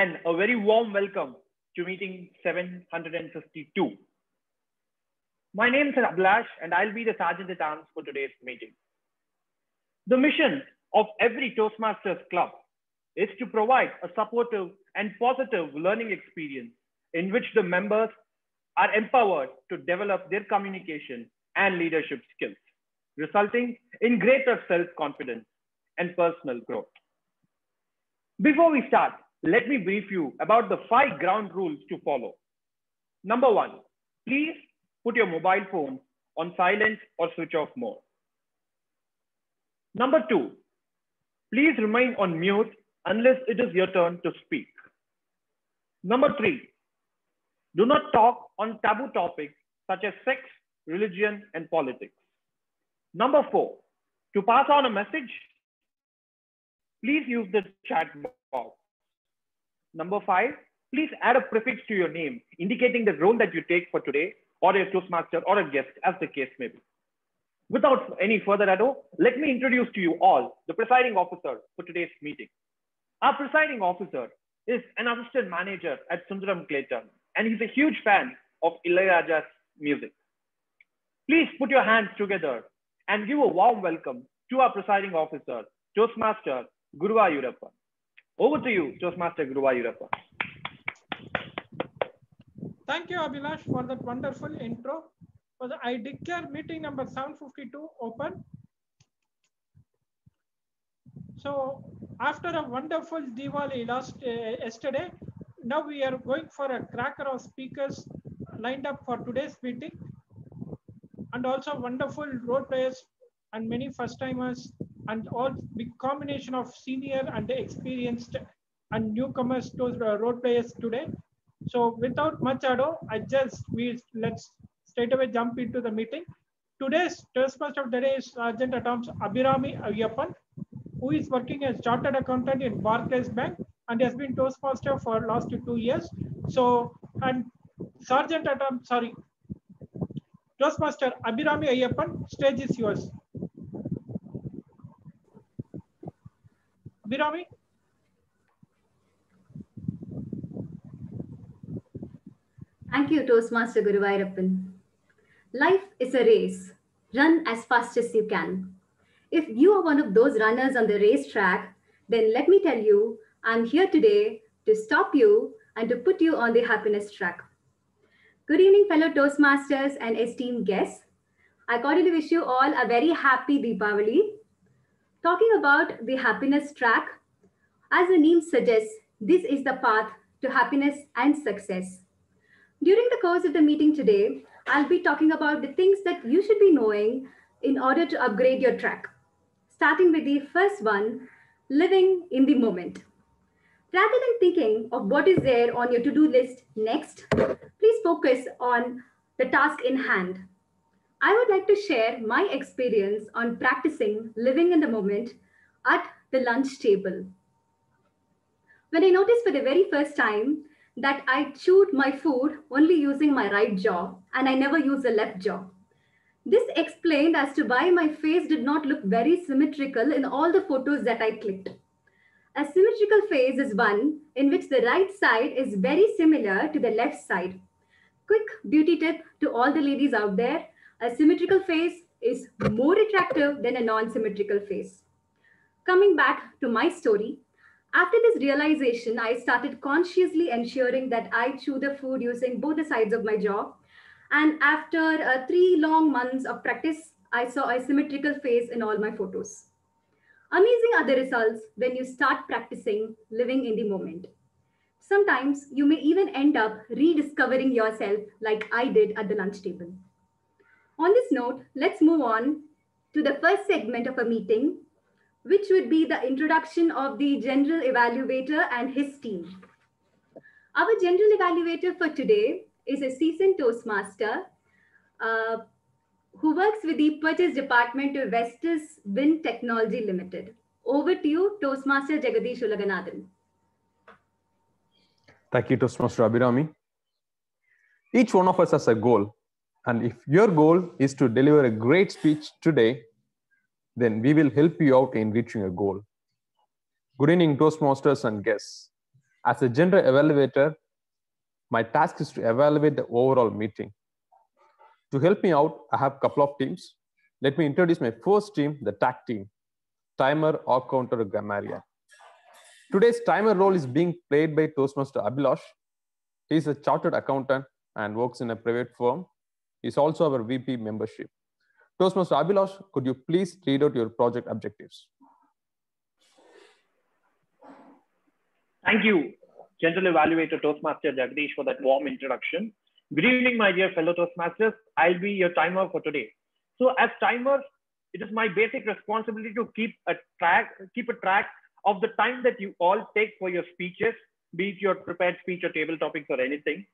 and a very warm welcome to meeting 752. My name is Abhilash and I'll be the Sergeant at Arms for today's meeting. The mission of every Toastmasters club is to provide a supportive and positive learning experience in which the members are empowered to develop their communication and leadership skills, resulting in greater self-confidence and personal growth. Before we start, let me brief you about the 5 ground rules to follow. Number 1, please put your mobile phone on silent or switch off mode. Number 2, please remain on mute unless it is your turn to speak. Number 3, do not talk on taboo topics such as sex, religion, and politics. Number 4, to pass on a message, please use the chat box. Number 5, please add a prefix to your name indicating the role that you take for today, or a Toastmaster or a guest, as the case may be. Without any further ado, let me introduce to you all the presiding officer for today's meeting. Our presiding officer is an assistant manager at Sundaram Clayton, and he's a huge fan of Ilayaraja's music. Please put your hands together and give a warm welcome to our presiding officer, Toastmaster Guruvayurappan. Over to you, Toastmaster Guruvayurappan. Thank you, Abhilash, for that wonderful intro. I declare meeting number 752 open. So after a wonderful Diwali yesterday, now we are going for a cracker of speakers lined up for today's meeting, and also wonderful role players and many first timers, and all big combination of senior and experienced and newcomers to role players today. So without much ado, let's straight away jump into the meeting. Today's Toastmaster of the day is Sergeant at Arms Abhirami Ayyappan, who is working as chartered accountant in Barclays Bank and has been Toastmaster for last 2 years. So, and Sergeant at Arms, Toastmaster Abhirami Ayyappan, stage is yours. Abhirami? Thank you, Toastmaster Guruvayurappan. Life is a race. Run as fast as you can. If you are one of those runners on the racetrack, then let me tell you, I'm here today to stop you and to put you on the happiness track. Good evening, fellow Toastmasters and esteemed guests. I cordially wish you all a very happy Deepavali. Talking about the happiness track, as the name suggests, this is the path to happiness and success. During the course of the meeting today, I'll be talking about the things that you should be knowing in order to upgrade your track. Starting with the first one, living in the moment. Rather than thinking of what is there on your to-do list next, please focus on the task in hand. I would like to share my experience on practicing living in the moment at the lunch table. When I noticed for the very first time that I chewed my food only using my right jaw and I never used the left jaw. This explained as to why my face did not look very symmetrical in all the photos that I clicked. A symmetrical face is one in which the right side is very similar to the left side. Quick beauty tip to all the ladies out there, a symmetrical face is more attractive than a non-symmetrical face. Coming back to my story, after this realization, I started consciously ensuring that I chew the food using both the sides of my jaw. And after 3 long months of practice, I saw a symmetrical face in all my photos. Amazing are the results when you start practicing living in the moment. Sometimes you may even end up rediscovering yourself like I did at the lunch table. On this note, let's move on to the first segment of a meeting, which would be the introduction of the general evaluator and his team. Our general evaluator for today is a seasoned Toastmaster who works with the purchase department of Vestas Wind Technology Limited. Over to you, Toastmaster Jagadish Ulaganathan. Thank you, Toastmaster Abhirami. Each one of us has a goal. And if your goal is to deliver a great speech today, then we will help you out in reaching a goal. Good evening, Toastmasters and guests. As a general evaluator, my task is to evaluate the overall meeting. To help me out, I have a couple of teams. Let me introduce my first team, the TAG team, Timer, Or Counter, Grammarian. Today's timer role is being played by Toastmaster Abhilash. He is a chartered accountant and works in a private firm. He is also our VP membership. Toastmaster Abhilash, could you please read out your project objectives? Thank you, General Evaluator Toastmaster Jagdish, for that warm introduction. Good evening, my dear fellow Toastmasters. I'll be your timer for today. So as timer, it is my basic responsibility to keep a track of the time that you all take for your speeches, be it your prepared speech or table topics or anything.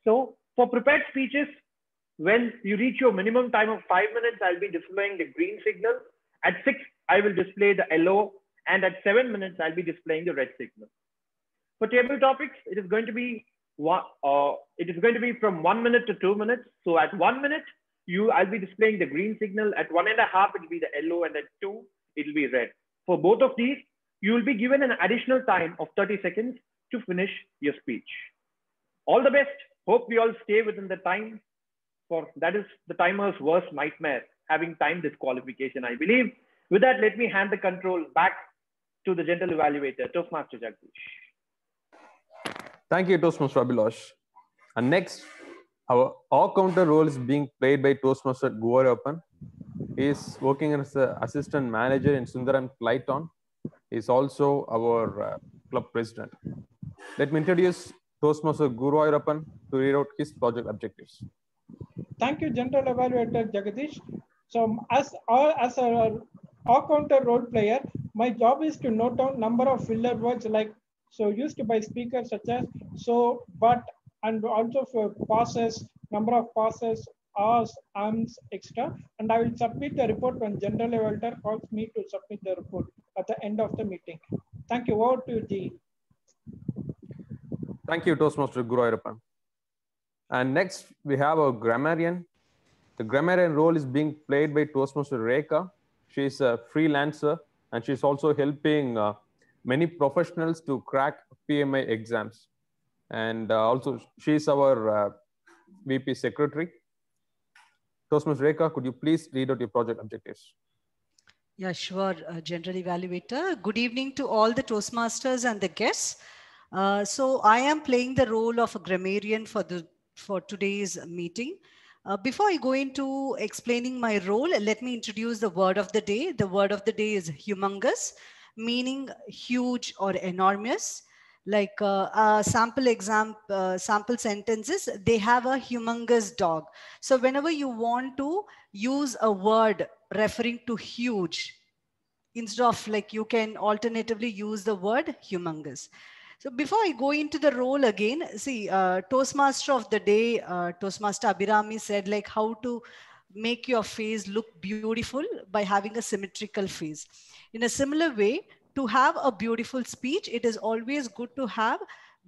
So for prepared speeches, when you reach your minimum time of 5 minutes, I'll be displaying the green signal. At 6, I will display the yellow, and at 7 minutes, I'll be displaying the red signal. For table topics, it is going to be from 1 minute to 2 minutes. So at 1 minute, I'll be displaying the green signal. At 1.5, it will be the yellow, and at 2, it will be red. For both of these, you will be given an additional time of 30 seconds to finish your speech. All the best. Hope we all stay within the time, for that is the timer's worst nightmare, having time disqualification, I believe. With that, let me hand the control back to the General Evaluator, Toastmaster Jagdish. Thank you, Toastmaster Abhilash. And next, our Or Counter role is being played by Toastmaster Guvarappan. He is working as an assistant manager in Sundaram Clayton. He is also our club president. Let me introduce Toastmaster Guvarappan to read out his project objectives. Thank you, General Evaluator Jagdish. So as a Or Counter role player, my job is to note down number of filler words like so used by speakers such as so, but, and also for pauses, number of pauses, hours, arms, extra. And I will submit the report when General Evaluator calls me to submit the report at the end of the meeting. Thank you. Over to you, G. Thank you, Toastmaster Guvarappan. And next, we have our grammarian. The grammarian role is being played by Toastmaster Rekha. She is a freelancer, and she's also helping many professionals to crack PMI exams. And also, she's our VP secretary. Toastmaster Rekha, could you please read out your project objectives? Yeah, sure, General Evaluator. Good evening to all the Toastmasters and the guests. So I am playing the role of a grammarian for today's meeting. Before I go into explaining my role, let me introduce the word of the day. The word of the day is humongous, meaning huge or enormous. Like sample sentences, they have a humongous dog. So whenever you want to use a word referring to huge, instead of like, you can alternatively use the word humongous. So before I go into the role again, see, Toastmaster of the day, Toastmaster Abhirami said like how to make your face look beautiful by having a symmetrical face. In a similar way, to have a beautiful speech, it is always good to have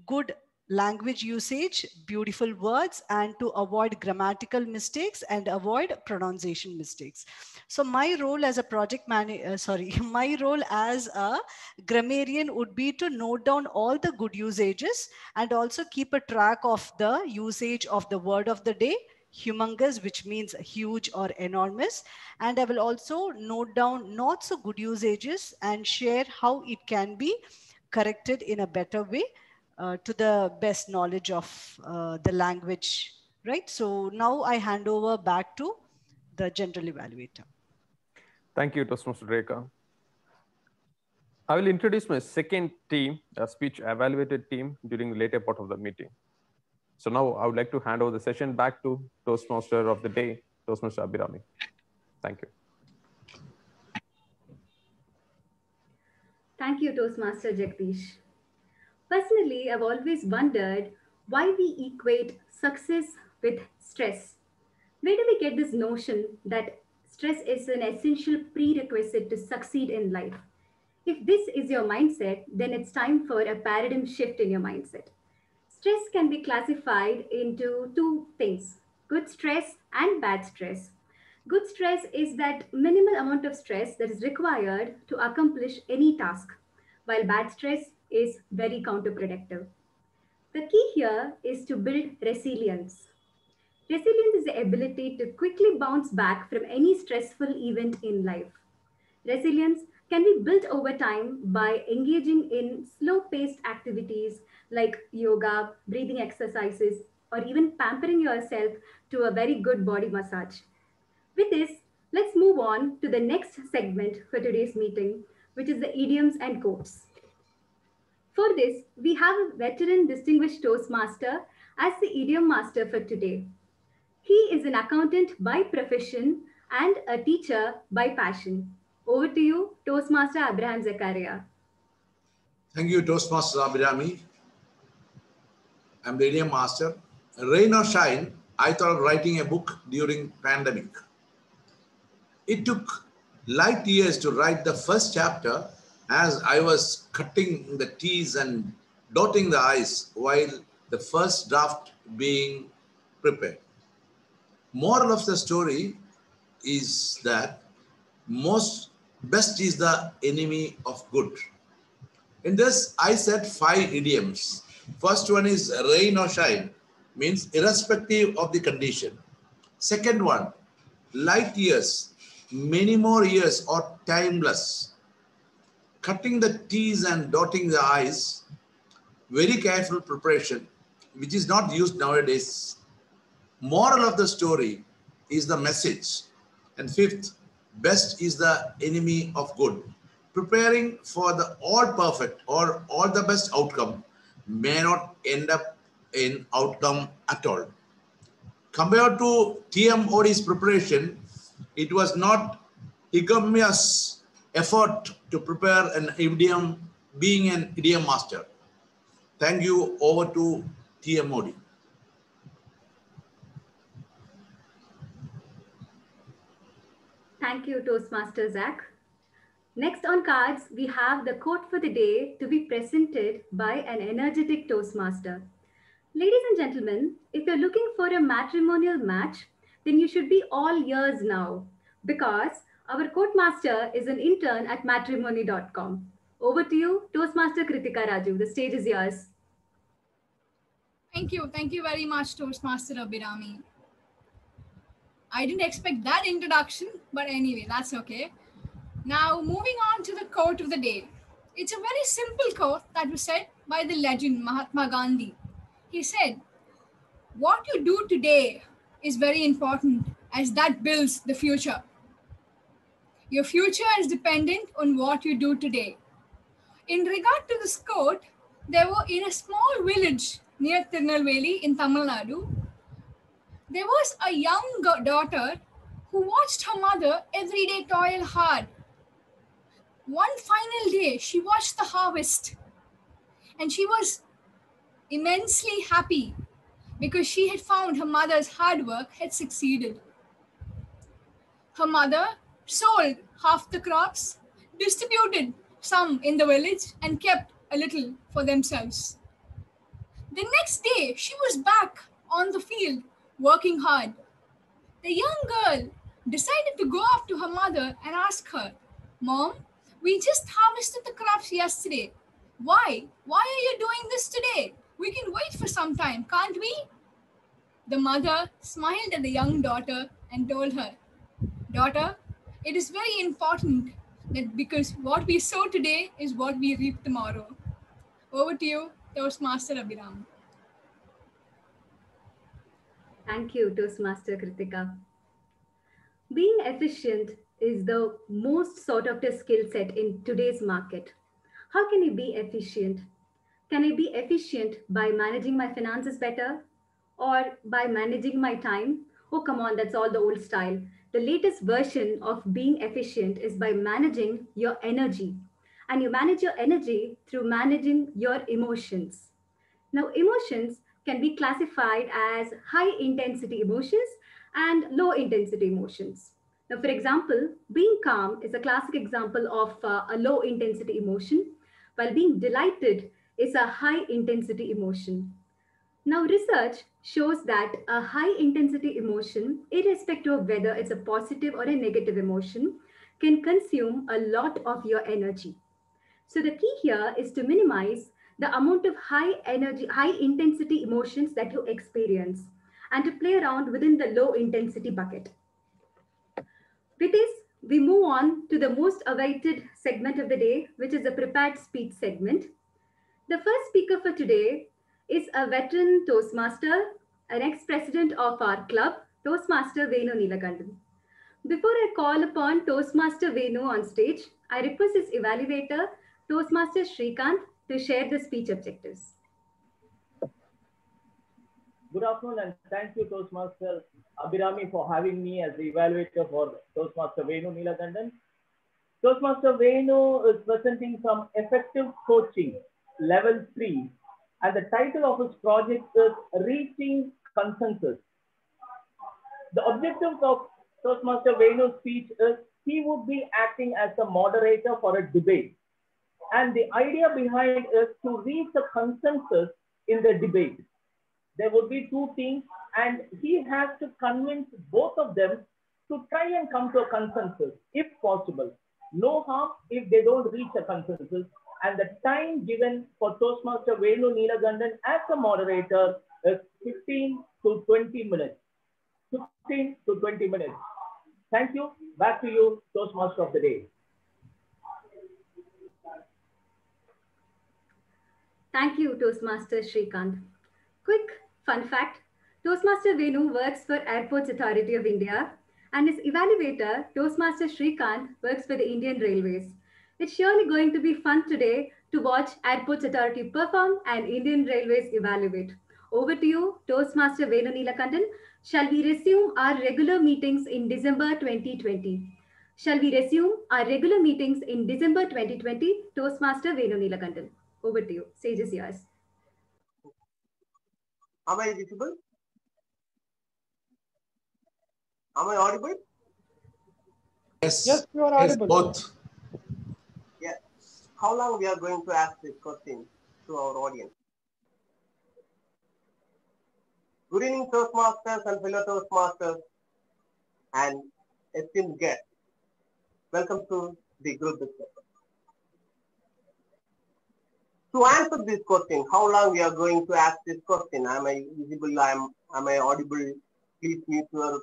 good language usage, beautiful words, and to avoid grammatical mistakes and avoid pronunciation mistakes. So my role as a project manager, my role as a grammarian would be to note down all the good usages and also keep a track of the usage of the word of the day, humongous, which means huge or enormous. And I will also note down not so good usages and share how it can be corrected in a better way to the best knowledge of the language, right? So now I hand over back to the General Evaluator. Thank you, Toastmaster Rekha. I will introduce my second team, a speech evaluated team, during the later part of the meeting. So now I would like to hand over the session back to Toastmaster of the day, Toastmaster Abhirami. Thank you. Thank you, Toastmaster Jagdish. Personally, I've always wondered why we equate success with stress. Where do we get this notion that stress is an essential prerequisite to succeed in life? If this is your mindset, then it's time for a paradigm shift in your mindset. Stress can be classified into two things: good stress and bad stress. Good stress is that minimal amount of stress that is required to accomplish any task, while bad stress is very counterproductive. The key here is to build resilience. Resilience is the ability to quickly bounce back from any stressful event in life. Resilience can be built over time by engaging in slow paced activities like yoga, breathing exercises, or even pampering yourself to a very good body massage. With this, let's move on to the next segment for today's meeting, which is the idioms and quotes. For this, we have a veteran distinguished Toastmaster as the idiom master for today. He is an accountant by profession and a teacher by passion. Over to you, Toastmaster Abraham Zakaria. Thank you, Toastmaster Abhirami. I'm the idiom master. Rain or shine, I thought of writing a book during pandemic. It took light years to write the first chapter as I was cutting the T's and dotting the I's while the first draft being prepared. Moral of the story is that best is the enemy of good. In this, I said 5 idioms. First one is rain or shine, means irrespective of the condition. Second one, light years, many more years or timeless. Cutting the T's and dotting the I's, very careful preparation, which is not used nowadays. Moral of the story is the message. And fifth, best is the enemy of good. Preparing for the all perfect or all the best outcome may not end up in outcome at all. Compared to TMOD's preparation, it was not ignominious effort to prepare an idiom being an idiom master. Thank you. Over to TMOD. Thank you, Toastmaster Zach. Next on cards, we have the quote for the day to be presented by an energetic Toastmaster. Ladies and gentlemen, if you're looking for a matrimonial match, then you should be all ears now because our quote master is an intern at matrimony.com. Over to you, Toastmaster Kritika Raju. The stage is yours. Thank you. Thank you very much, Toastmaster Abhirami. I didn't expect that introduction, but anyway, that's okay. Now, moving on to the quote of the day. It's a very simple quote that was said by the legend Mahatma Gandhi. He said, "What you do today is very important as that builds the future. Your future is dependent on what you do today." In regard to this quote, there were in a small village near Tirunelveli in Tamil Nadu, there was a young daughter who watched her mother every day toil hard. One final day, she watched the harvest and she was immensely happy because she had found her mother's hard work had succeeded. Her mother sold half the crops, distributed some in the village, and kept a little for themselves. The next day, she was back on the field working hard. The young girl decided to go up to her mother and ask her, "Mom, we just harvested the crops yesterday. Why? Why are you doing this today? We can wait for some time, can't we?" The mother smiled at the young daughter and told her, "Daughter, it is very important that because what we sow today is what we reap tomorrow." Over to you, Toastmaster Abhiram. Thank you, Toastmaster Kritika. Being efficient is the most sought after skill set in today's market. How can I be efficient? Can I be efficient by managing my finances better or by managing my time? Oh, come on, that's all the old style. The latest version of being efficient is by managing your energy. And you manage your energy through managing your emotions. Now, emotions can be classified as high intensity emotions and low intensity emotions. Now, for example, being calm is a classic example of a low intensity emotion, while being delighted is a high intensity emotion. Now, research shows that a high intensity emotion, irrespective of whether it's a positive or a negative emotion, can consume a lot of your energy. So the key here is to minimize the amount of high energy, high intensity emotions that you experience and to play around within the low intensity bucket. With this, we move on to the most awaited segment of the day, which is the prepared speech segment. The first speaker for today is a veteran Toastmaster, an ex-president of our club, Toastmaster Venu Neelakandan. Before I call upon Toastmaster Venu on stage, I request his evaluator, Toastmaster Srikanth, to share the speech objectives. Good afternoon and thank you, Toastmaster Abhirami, for having me as the evaluator for Toastmaster Venu Neelakandan. Toastmaster Venu is presenting some effective coaching, level 3, and the title of his project is Reaching Consensus. The objective of Toastmaster Venu's speech is he would be acting as the moderator for a debate. And the idea behind is to reach a consensus in the debate. There would be two teams and he has to convince both of them to try and come to a consensus if possible. No harm if they don't reach a consensus. And the time given for Toastmaster Venu Neelakandan as a moderator is 15 to 20 minutes. 15 to 20 minutes. Thank you. Back to you, Toastmaster of the day. Thank you, Toastmaster Srikanth. Quick fun fact, Toastmaster Venu works for Airports Authority of India and his evaluator, Toastmaster Srikanth, works for the Indian Railways. It's surely going to be fun today to watch Airports Authority perform and Indian Railways evaluate. Over to you, Toastmaster Venu Neelakandan. Shall we resume our regular meetings in December 2020? Shall we resume our regular meetings in December 2020? Toastmaster Venu Neelakandan. Over to you. Stage is yours. Am I visible? Am I audible? Yes, Yes, you are audible. both. Yes. How long we are going to ask this question to our audience? Good evening, Toastmasters and fellow Toastmasters and esteemed guests. Welcome to the group discussion. To answer this question, how long we are going to ask this question? Am I visible? Am I audible? Please mute your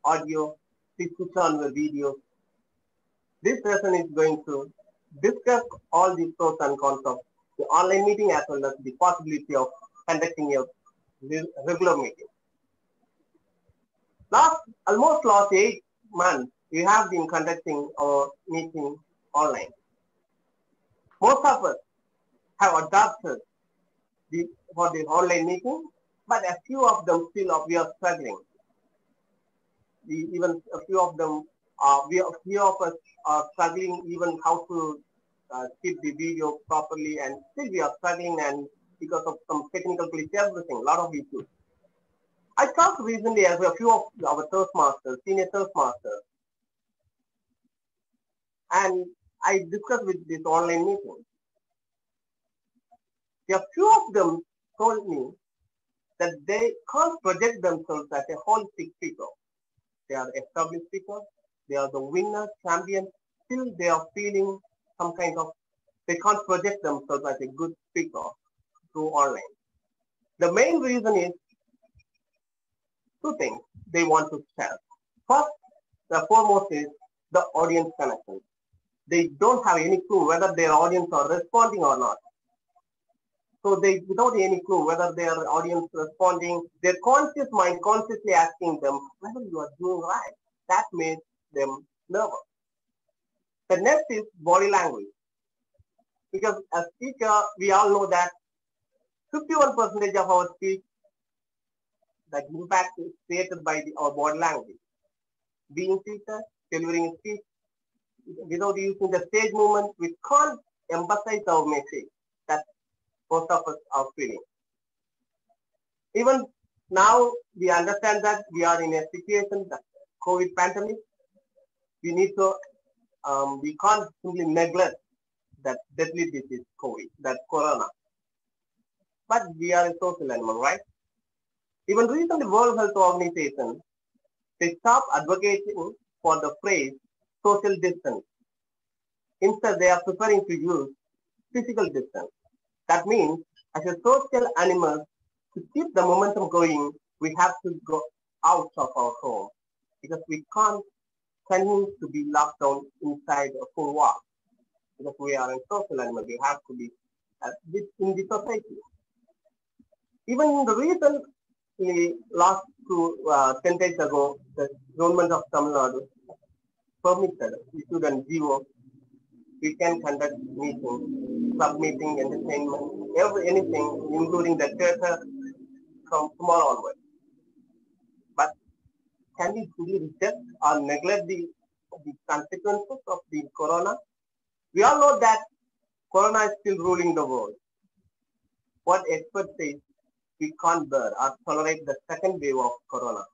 audio. Please switch on the video. This session is going to discuss all the pros and cons of the online meeting as well as the possibility of conducting a regular meeting. Almost last 8 months, we have been conducting our meeting online. Most of us have adopted for the online meeting, but a few of them still we are struggling. Even a few of them, a few of us are struggling even how to keep the video properly, and still we are struggling, and because of some technical glitch, everything, a lot of issues. I talked recently as a few of our Toastmasters, senior Toastmasters, and I discussed with this online meeting. A few of them told me that they can't project themselves as a holistic speaker. They are established speakers, they are the winners, champions, still they are feeling some kind of, they can't project themselves as a good speaker through online. The main reason is two things they want to share. First, the foremost is the audience connection. They don't have any clue whether their audience are responding or not. So they, without any clue whether their audience responding, their conscious mind consciously asking them whether you are doing right. That makes them nervous. The next is body language. Because as speaker, we all know that 51% of our speech, the impact is created by our body language. Being seated, delivering speech, without using the stage movement, we can't emphasize our message. That's most of us are feeling. Even now, we understand that we are in a situation, that COVID pandemic, we need to, we can't simply neglect that deadly disease, COVID, that corona. But we are a social animal, right? Even recently, World Health Organization, they stopped advocating for the phrase social distance. Instead, they are preferring to use physical distance. That means, as a social animal, to keep the momentum going, we have to go out of our home because we can't continue to be locked down inside a full wall. Because we are a social animal, we have to be in the society. Even in the recently, last 10 days ago, the government of Tamil Nadu permitted, issued an GO, we can conduct meetings, club meeting, entertainment, anything, including the theater from tomorrow onwards. But can we fully reject or neglect the consequences of the corona? We all know that corona is still ruling the world. What experts say, we can't bear or tolerate the second wave of corona.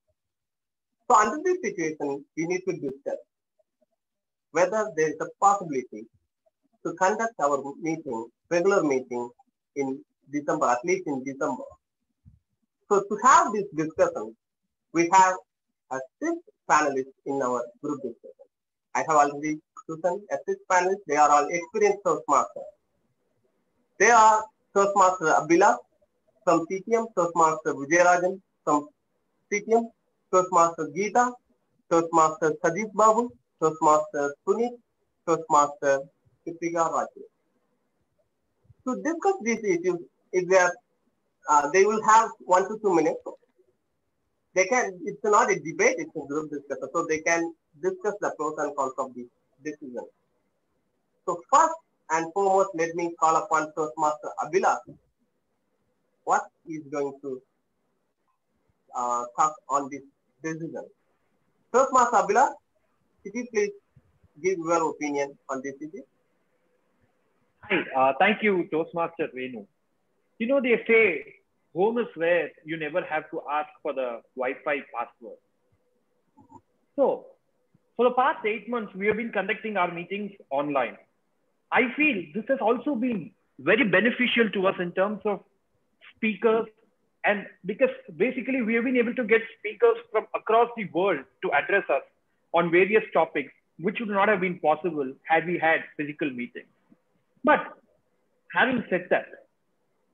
So under this situation, we need to discuss whether there is a possibility to conduct our meeting, regular meeting in December, at least in December. So to have this discussion, we have a 6 panelists in our group discussion. I have already chosen a 6 panelists. They are all experienced Toastmasters. They are Toastmaster Abila from CTM, Toastmaster Vijayarajan from CTM, Toastmaster Geeta, Toastmaster Sajid Babu, Toastmaster Sunit, Toastmaster Kritika Raju. To discuss these issues, they will have 1 to 2 minutes. They can, it's not a debate, it's a group discussion. So they can discuss the pros and cons of this decision. So first and foremost, let me call upon Toastmaster Abila. What is going to talk on this decision? Toastmaster Abila, could you please give your opinion on this issue? Hi, thank you, Toastmaster Venu. You know, they say home is where you never have to ask for the Wi-Fi password. So, for the past 8 months, we have been conducting our meetings online. I feel this has also been very beneficial to us in terms of speakers, and because basically we have been able to get speakers from across the world to address us on various topics, which would not have been possible had we had physical meetings. But having said that,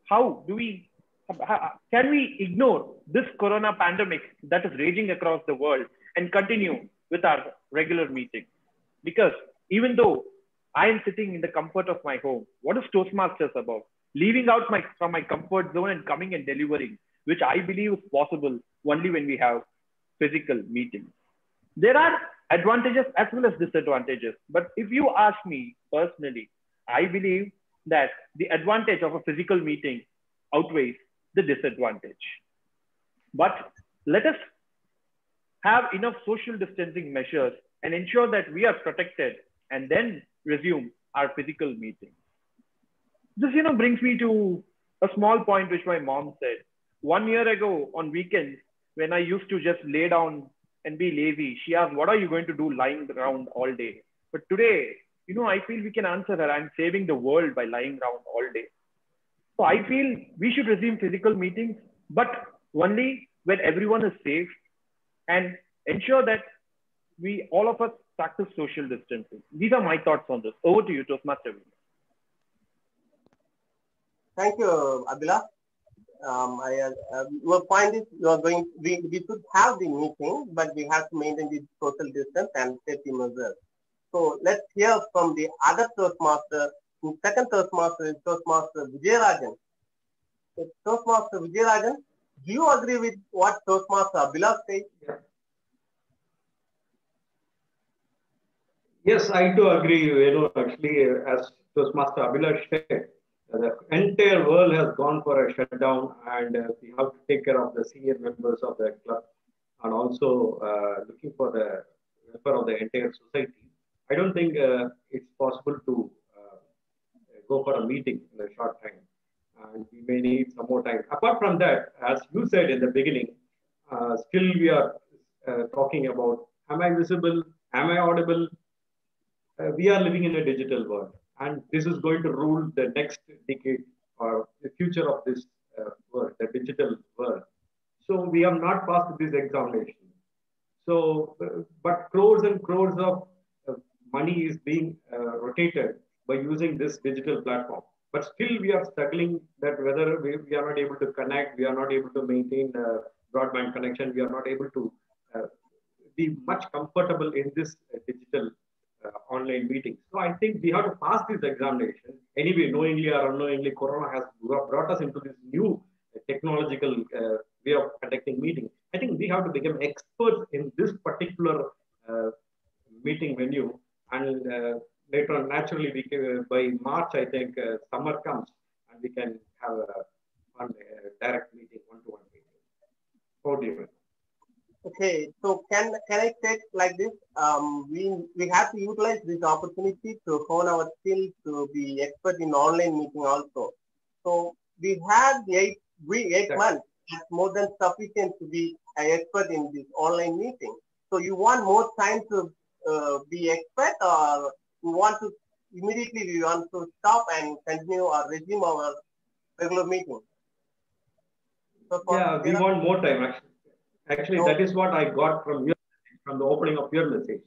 how do we, can we ignore this corona pandemic that is raging across the world and continue with our regular meetings? Because even though I am sitting in the comfort of my home, what is Toastmasters about? Leaving out from my comfort zone and coming and delivering, which I believe is possible only when we have physical meetings. There are advantages as well as disadvantages. But if you ask me personally, I believe that the advantage of a physical meeting outweighs the disadvantage. But let us have enough social distancing measures and ensure that we are protected and then resume our physical meeting. This, brings me to a small point which my mom said. 1 year ago on weekends, when I used to just lay down and be lazy, she asked, what are you going to do lying around all day? But today, I feel we can answer her. I'm saving the world by lying around all day. So I feel we should resume physical meetings, but only when everyone is safe, and ensure that all of us practice social distancing. These are my thoughts on this. Over to you, Toastmaster. Thank you, Abila. Your point is we should have the meeting, but we have to maintain the social distance and safety measures. So let's hear from the other Toastmaster. The second Toastmaster is Toastmaster Vijayarajan. So, Toastmaster Vijayarajan, do you agree with what Toastmaster Abila said? Yes, I do agree. Actually, as Toastmaster Abila said, the entire world has gone for a shutdown, and we have to take care of the senior members of the club, and also looking for the welfare of the entire society. I don't think it's possible to go for a meeting in a short time, and we may need some more time. Apart from that, as you said in the beginning, still we are talking about, am I visible? Am I audible? We are living in a digital world, and this is going to rule the next decade or the future of this world, the digital world. So we have not passed this examination. So, but crores and crores of money is being rotated by using this digital platform. But still we are struggling that whether we are not able to connect, we are not able to maintain broadband connection, we are not able to be much comfortable in this digital online meeting. So I think we have to pass this examination. Anyway, knowingly or unknowingly, Corona has brought us into this new technological way of conducting meetings. I think we have to become experts in this particular meeting venue, and later on, naturally, we can, by March, I think summer comes, and we can have a direct meeting, one-to-one meeting. How do you? Okay, so can I say like this? We have to utilize this opportunity to hone our skills to be expert in online meeting also. So we had 8 months. That's more than sufficient to be an expert in this online meeting. So you want more time to be expert, or you want to immediately we want to stop and continue or resume our regular meeting? So yeah, we want more time actually. That is what I got from the opening of your message.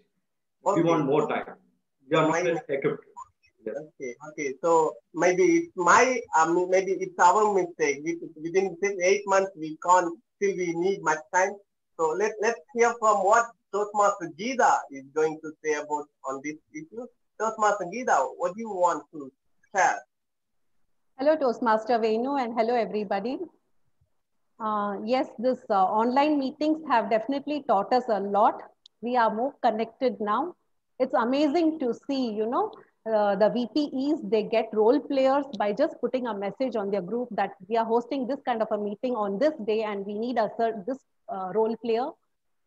Okay. We want more time. We are not equipped. Yes. Okay. So maybe it's maybe it's our mistake. Within 8 months we can't. Still we need much time. So let's hear from what Toastmaster Geeta is going to say about on this issue. Toastmaster Geeta, what do you want to share? Hello, Toastmaster Venu, and hello everybody. Yes, this online meetings have definitely taught us a lot. We are more connected now. It's amazing to see, the VPEs, they get role players by just putting a message on their group that we are hosting this kind of a meeting on this day and we need this role player.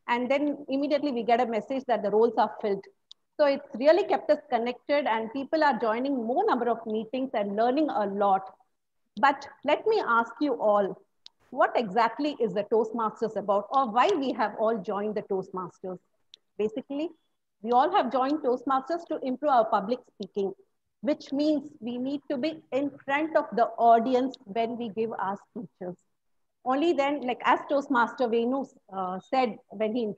And then immediately we get a message that the roles are filled. So it's really kept us connected and people are joining more number of meetings and learning a lot. But let me ask you all, what exactly is the Toastmasters about, or why we have all joined the Toastmasters? Basically, we all have joined Toastmasters to improve our public speaking, which means we need to be in front of the audience when we give our speeches. Only then, like as Toastmaster Venu said when he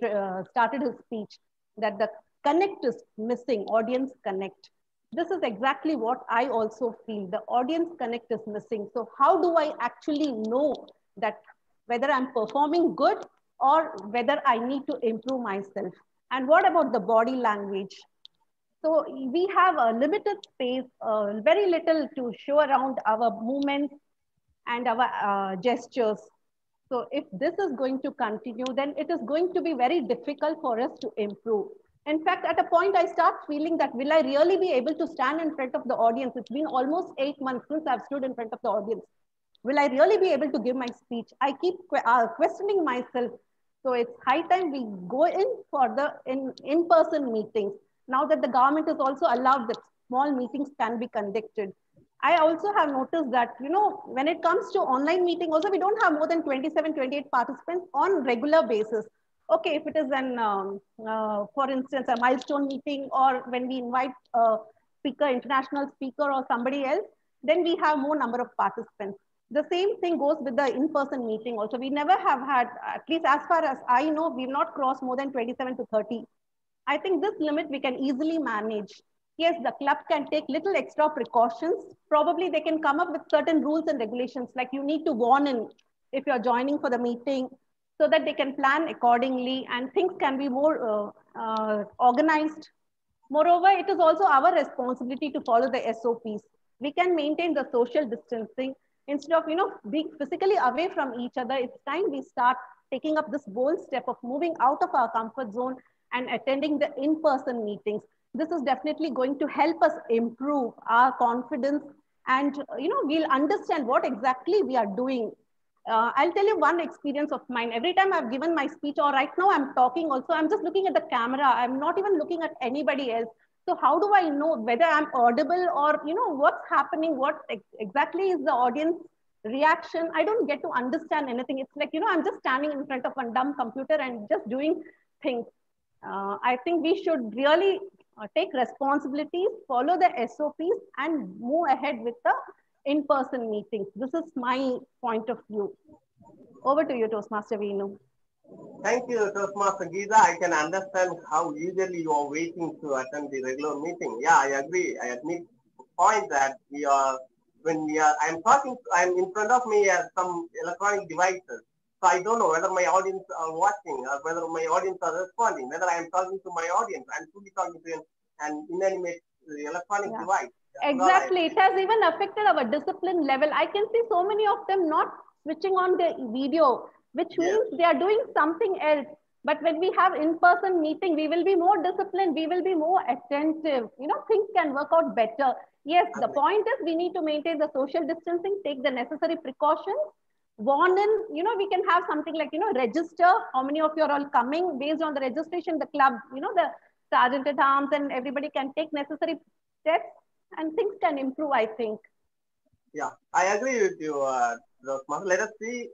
started his speech, that the connect is missing, audience connect. This is exactly what I also feel. The audience connect is missing. So how do I actually know that whether I'm performing good or whether I need to improve myself? And what about the body language? So we have a limited space, very little to show around our movements and our gestures. So if this is going to continue, then it is going to be very difficult for us to improve. In fact, at a point, I start feeling that will I really be able to stand in front of the audience? It's been almost 8 months since I've stood in front of the audience. Will I really be able to give my speech? I keep questioning myself. So it's high time we go in for the in-person meetings. Now that the government has also allowed that small meetings can be conducted. I also have noticed that, when it comes to online meeting, also we don't have more than 27, 28 participants on regular basis. Okay, if it is for instance, a milestone meeting or when we invite a speaker, international speaker or somebody else, then we have more number of participants. The same thing goes with the in-person meeting also. We never have had, at least as far as I know, we've not crossed more than 27 to 30. I think this limit we can easily manage. Yes, the club can take little extra precautions. Probably they can come up with certain rules and regulations, like you need to warn in if you're joining for the meeting, so that they can plan accordingly and things can be more organized. Moreover, it is also our responsibility to follow the SOPs. We can maintain the social distancing. Instead of being physically away from each other, it's time we start taking up this bold step of moving out of our comfort zone and attending the in-person meetings. This is definitely going to help us improve our confidence and we'll understand what exactly we are doing. I'll tell you one experience of mine. Every time I've given my speech, or right now I'm talking also, I'm just looking at the camera. I'm not even looking at anybody else. So how do I know whether I'm audible or, what's happening? What exactly is the audience reaction? I don't get to understand anything. It's like, I'm just standing in front of a dumb computer and just doing things. I think we should really take responsibilities, follow the SOPs and move ahead with the in-person meetings. This is my point of view. Over to you, Toastmaster Venu. Thank you, Toastmaster Geeta. I can understand how eagerly you are waiting to attend the regular meeting. Yeah, I agree. I admit the point that I'm in front of me as some electronic devices. So I don't know whether my audience are watching or whether my audience are responding, whether I am talking to my audience. I'm truly talking to an inanimate electronic device. Exactly. It has even affected our discipline level. I can see so many of them not switching on the video, which means they are doing something else. But when we have in-person meeting, we will be more disciplined. We will be more attentive. You know, things can work out better. Yes, the point is we need to maintain the social distancing, take the necessary precautions, warn in, you know, we can have something like, you know, register how many of you are all coming based on the registration, the club, you know, the sergeant at arms and everybody can take necessary steps and things can improve, I think. Yeah, I agree with you, Rosmas. Let us see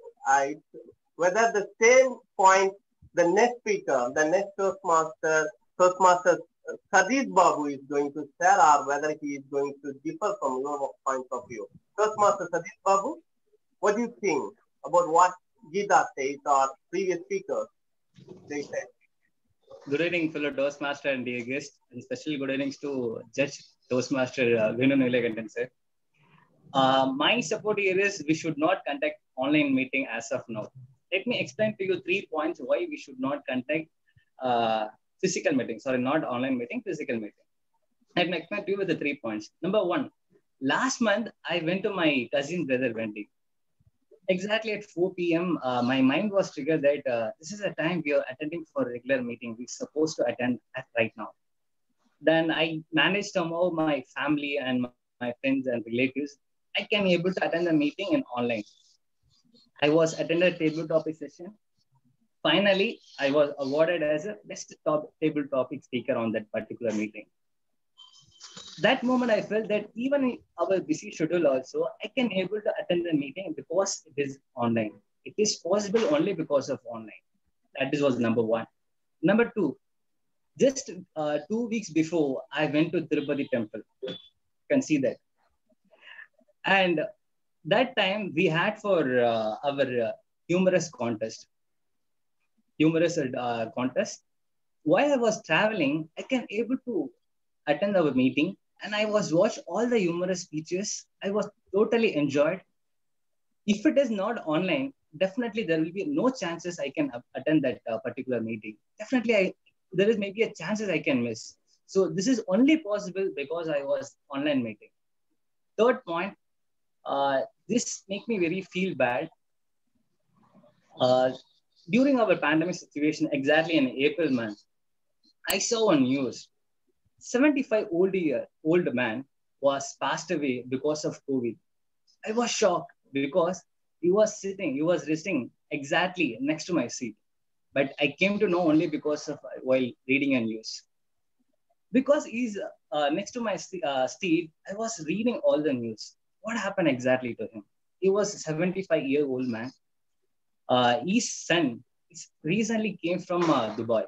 whether the same point the next speaker, the next Toastmaster Sadiq Babu is going to share, or whether he is going to differ from your point of view. Toastmaster Sadiq Babu, what do you think about what Geeta says or previous speakers they said? Good evening, fellow Toastmaster and dear guests, and special good evenings to Judge Toastmaster Venu Nilakandan sir. My support here is we should not conduct online meeting as of now. Let me explain to you 3 points why we should not conduct physical meeting. Sorry, not online meeting, physical meeting. Let me explain to you with the 3 points. Number 1, last month I went to my cousin brother wedding. Exactly at 4 p.m., my mind was triggered that this is a time we are attending for a regular meeting. We're supposed to attend at right now. Then I managed somehow my family and my friends and relatives. I can be able to attend the meeting in online. I was attended a table topic session. Finally, I was awarded as a best table topic speaker on that particular meeting. That moment I felt that even in our busy schedule also, I can be able to attend the meeting because it is online. It is possible only because of online. That was number 1. Number 2, just 2 weeks before, I went to Tirupati temple. You can see that. And that time we had for our humorous contest. While I was traveling, I can able to attend our meeting and I was watch all the humorous speeches. I was totally enjoyed. If it is not online, definitely there will be no chances I can attend that particular meeting. Definitely there is maybe a chances I can miss. So this is only possible because I was online meeting. Third point, this make me very feel bad. During our pandemic situation, exactly in April month, I saw on news, 75-old man was passed away because of COVID. I was shocked because he was resting exactly next to my seat. But I came to know only because of while reading a news. Because he's next to my seat, I was reading all the news. What happened exactly to him? He was a 75-year-old man. His son recently came from Dubai.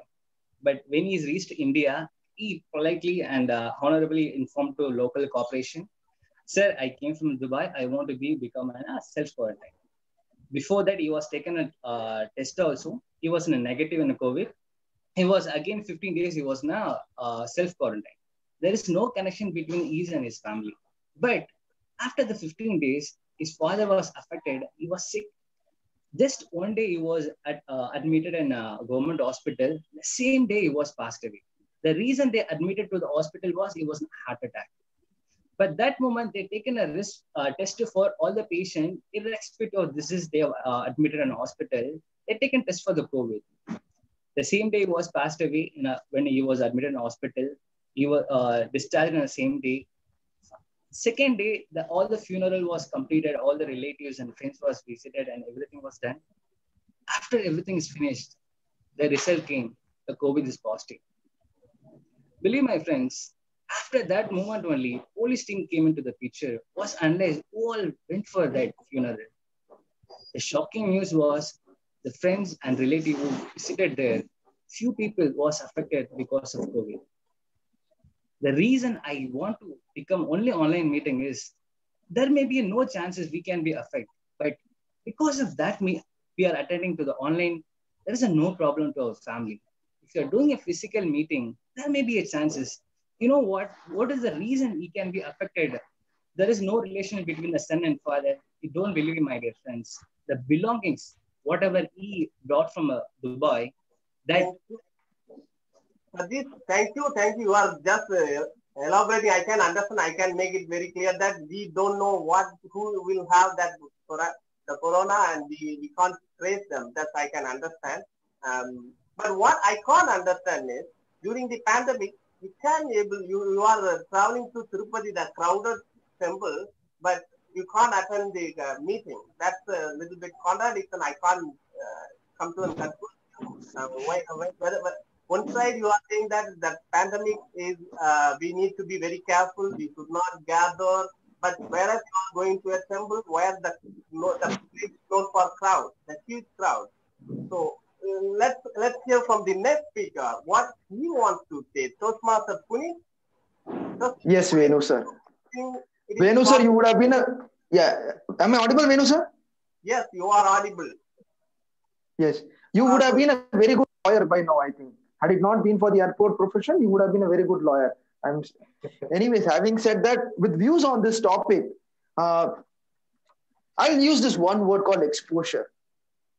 But when he's reached India, he politely and honorably informed to local corporation, sir, I came from Dubai. I want to become a self-quarantine. Before that, he was taken a test also. He was in a negative in a COVID. He was again 15 days. He was now self-quarantine. There is no connection between his and his family. But after the 15 days, his father was affected. He was sick. Just one day he was admitted in a government hospital. The same day he was passed away. The reason they admitted to the hospital was he was in a heart attack. But that moment they taken a risk test for all the patients, irrespective of disease they have admitted in a hospital. They taken test for the COVID. The same day he was passed away when he was admitted in a hospital. He was discharged on the same day. Second day, all the funeral was completed, all the relatives and friends was visited and everything was done. After everything is finished, the result came, the COVID is positive. Believe my friends, after that moment only, police team came into the picture, was analyzed, all went for that funeral. The shocking news was the friends and relatives who visited there, few people was affected because of COVID. The reason I want to become only online meeting is there may be no chances we can be affected, but because of that, we are attending to the online there is a no problem to our family. If you're doing a physical meeting, there may be a chances. You know what? What is the reason he can be affected? There is no relation between the son and father. You don't believe me, my dear friends. The belongings, whatever he brought from Dubai, that This, thank you. You are just elaborating. I can understand. I can make it very clear that we don't know who will have the corona, and we can't trace them. That I can understand. But what I can't understand is during the pandemic, you are traveling to Tirupati, the crowded temple, but you can't attend the meeting. That's a little bit contradiction. I can't come to a conclusion. One side you are saying that the pandemic is we need to be very careful. We should not gather. But whereas you are going to a temple where the place is known for crowd, the huge crowd. So let's hear from the next speaker what he wants to say. Toastmaster Puneet. Yes, Venu sir. Venu sir, you would have been Am I audible, Venu sir? Yes, you are audible. Yes, you would have been a very good lawyer by now, I think. Had it not been for the airport profession, you would have been a very good lawyer. Anyways, having said that, with views on this topic, I'll use this one word called exposure.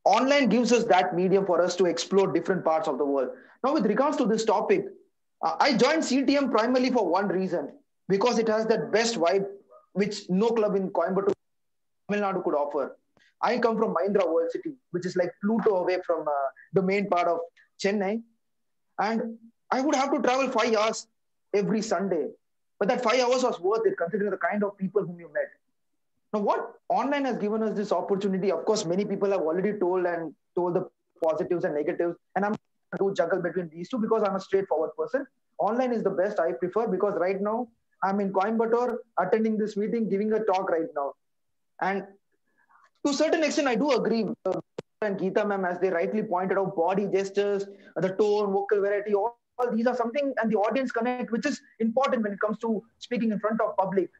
Online gives us that medium for us to explore different parts of the world. Now, with regards to this topic, I joined CTM primarily for one reason, because it has that best vibe which no club in Coimbatore, Tamil Nadu could offer. I come from Mahindra World City, which is like Pluto away from the main part of Chennai. And I would have to travel 5 hours every Sunday. But that 5 hours was worth it considering the kind of people whom you met. Now, what online has given us this opportunity, of course, many people have already told the positives and negatives. And I'm going to juggle between these two because I'm a straightforward person. Online is the best I prefer because right now I'm in Coimbatore attending this meeting, giving a talk right now. And to a certain extent, I do agree with and Geeta ma'am, as they rightly pointed out, body gestures, the tone, vocal variety, all these are something, and the audience connect, which is important when it comes to speaking in front of public.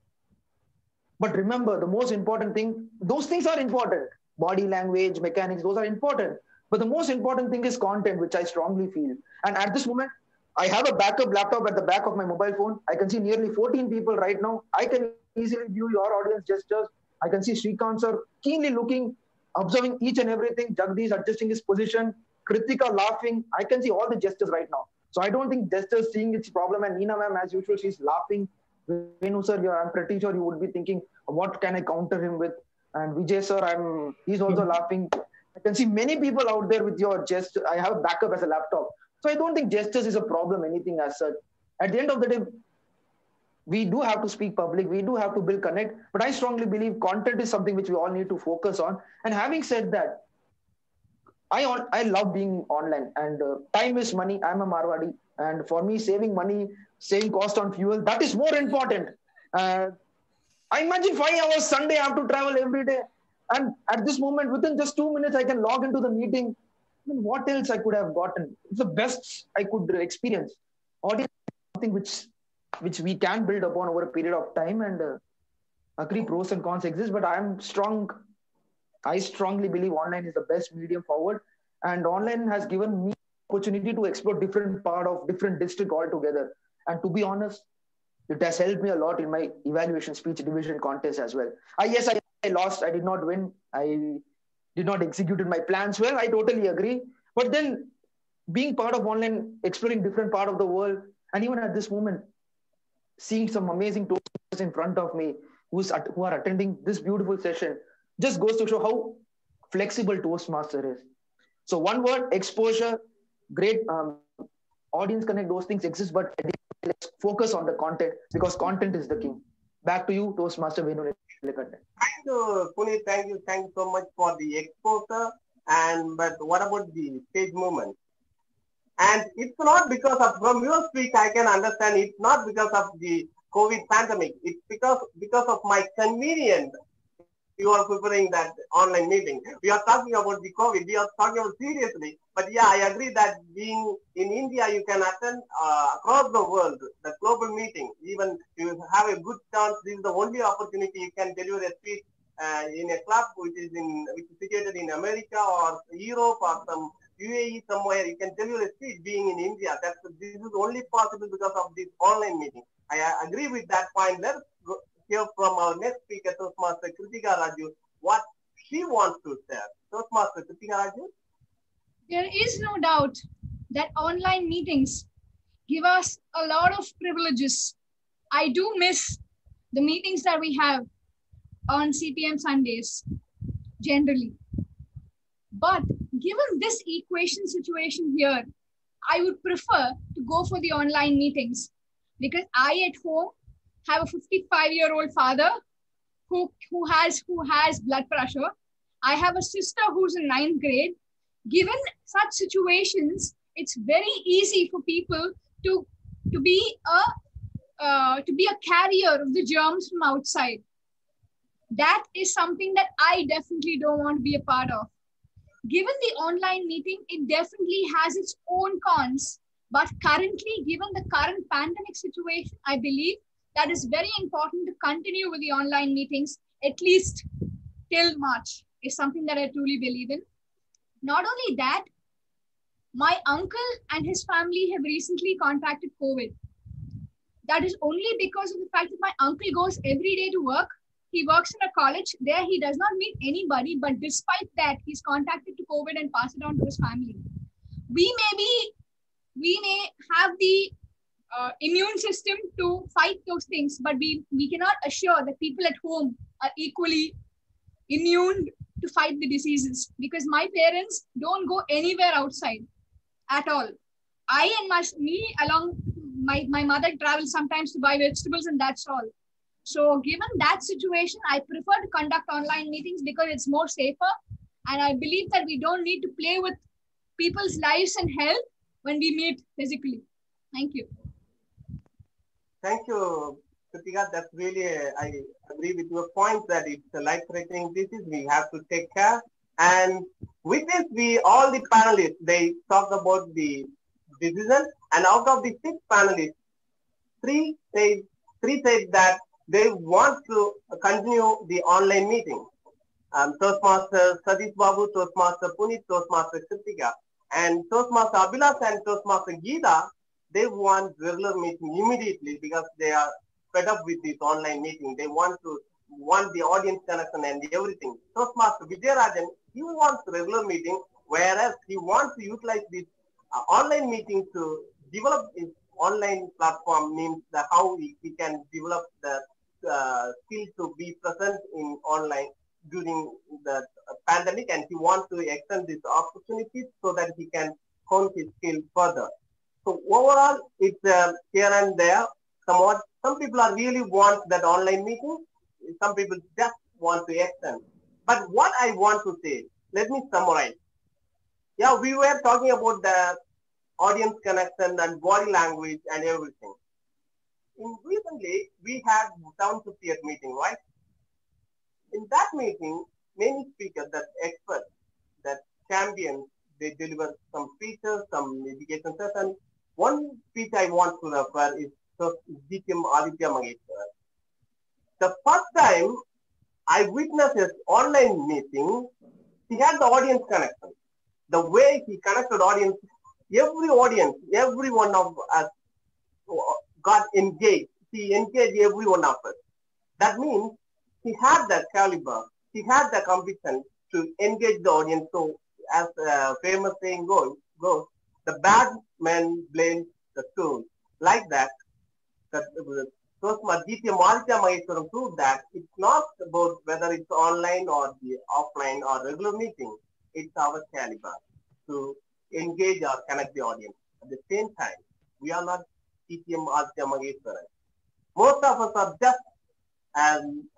But remember, the most important thing, those things are important. Body language, mechanics, those are important. But the most important thing is content, which I strongly feel. And at this moment, I have a backup laptop at the back of my mobile phone. I can see nearly 14 people right now. I can easily view your audience gestures. I can see Srikanth sir keenly looking, observing each and everything, Jagdish adjusting his position, Kritika laughing. I can see all the gestures right now. So I don't think gestures seeing its problem. And Neena ma'am, as usual, she's laughing. Venu sir, I'm pretty sure you would be thinking, what can I counter him with? And Vijay sir, he's also laughing. I can see many people out there with your gestures. I have backup as a laptop. So I don't think gestures is a problem, anything as such. At the end of the day, we do have to speak public, we do have to build connect, but I strongly believe content is something which we all need to focus on. And having said that, I love being online, and time is money. I'm a Marwadi, and for me, saving money, saving cost on fuel, that is more important. I imagine 5 hours Sunday, I have to travel every day. And at this moment, within just 2 minutes, I can log into the meeting. I mean, what else I could have gotten? It's the best I could experience. Audience is something which we can build upon over a period of time, and agree pros and cons exist, but I strongly believe online is the best medium forward, and online has given me opportunity to explore different district altogether. And to be honest, it has helped me a lot in my evaluation speech division contest as well. Yes, I lost, I did not win, I did not execute my plans well, I totally agree. But then being part of online, exploring different part of the world, and even at this moment, seeing some amazing Toastmasters in front of me who are attending this beautiful session just goes to show how flexible Toastmaster is. So one word, exposure, great audience connect, those things exist, but let's focus on the content because content is the king. Back to you, Toastmaster Venu. Thank you, Puneet. Thank you so much for the exposure. But what about the stage movement? And it's not because of, from your speech, I can understand it's not because of the COVID pandemic. It's because of my convenience. You are preparing that online meeting. We are talking about the COVID. We are talking about seriously. But yeah, I agree that being in India, you can attend across the world, the global meeting. Even you have a good chance. This is the only opportunity you can deliver a speech in a club which is situated in America or Europe or some UAE somewhere, you can tell you the speech being in India. This is only possible because of this online meeting. I agree with that point. Let's hear from our next speaker, Toastmaster Kritika Raju, what she wants to share. Toastmaster Kritika Raju. There is no doubt that online meetings give us a lot of privileges. I do miss the meetings that we have on CPM Sundays, generally. But given this equation situation here, I would prefer to go for the online meetings because I at home have a 55-year-old father who has blood pressure. I have a sister who's in 9th grade. Given such situations, it's very easy for people to be a carrier of the germs from outside. That is something that I definitely don't want to be a part of. Given the online meeting, it definitely has its own cons. But currently, given the current pandemic situation, I believe that is very important to continue with the online meetings, at least till March, is something that I truly believe in. Not only that, my uncle and his family have recently contracted COVID. That is only because of the fact that my uncle goes every day to work. He works in a college. There he does not meet anybody, but despite that, he's contacted to COVID and passed it on to his family. We may have the immune system to fight those things, but we cannot assure that people at home are equally immune to fight the diseases, because my parents don't go anywhere outside at all. I and my mother travels sometimes to buy vegetables, and that's all. So given that situation, I prefer to conduct online meetings because it's more safer. And I believe that we don't need to play with people's lives and health when we meet physically. Thank you. Thank you, Kritika. That's really, I agree with your point that it's a life-threatening disease. We have to take care. And with this, all the panelists, they talked about the decision. And out of the 6 panelists, three said that they want to continue the online meeting. Toastmaster Sadish Babu, Toastmaster Puneet, Toastmaster Kritika, and Toastmaster Abhilash and Toastmaster Geeta, they want regular meeting immediately because they are fed up with this online meeting. They want the audience connection and everything. Toastmaster Vijayarajan, he wants regular meeting, whereas he wants to utilize this online meeting to develop his online platform, means that how he can develop the skill to be present in online during the pandemic, and he wants to extend these opportunities so that he can hone his skill further. So overall, it's here and there. Somewhat, some people are really want that online meeting. Some people just want to extend. But what I want to say, let me summarize. Yeah, we were talking about the audience connection and body language and everything. Recently, we had 750th meeting, right? In that meeting, many speakers, that experts, that champions, they deliver some speeches, some education sessions. One speech I want to refer is GTM Aditya Maheshwar. The first time I witnessed his online meeting, he had the audience connection. The way he connected audience, every one of us got engaged. He engaged every one of us. That means he had that caliber. He had the conviction to engage the audience. So as a famous saying goes, the bad man blames the stool. Like that, GTM Aditya Maheshwaram proved that it's not about whether it's online or the offline or regular meeting. It's our caliber to engage or connect the audience. At the same time, we are not GTM Aditya Maheshwaran. Most of us are just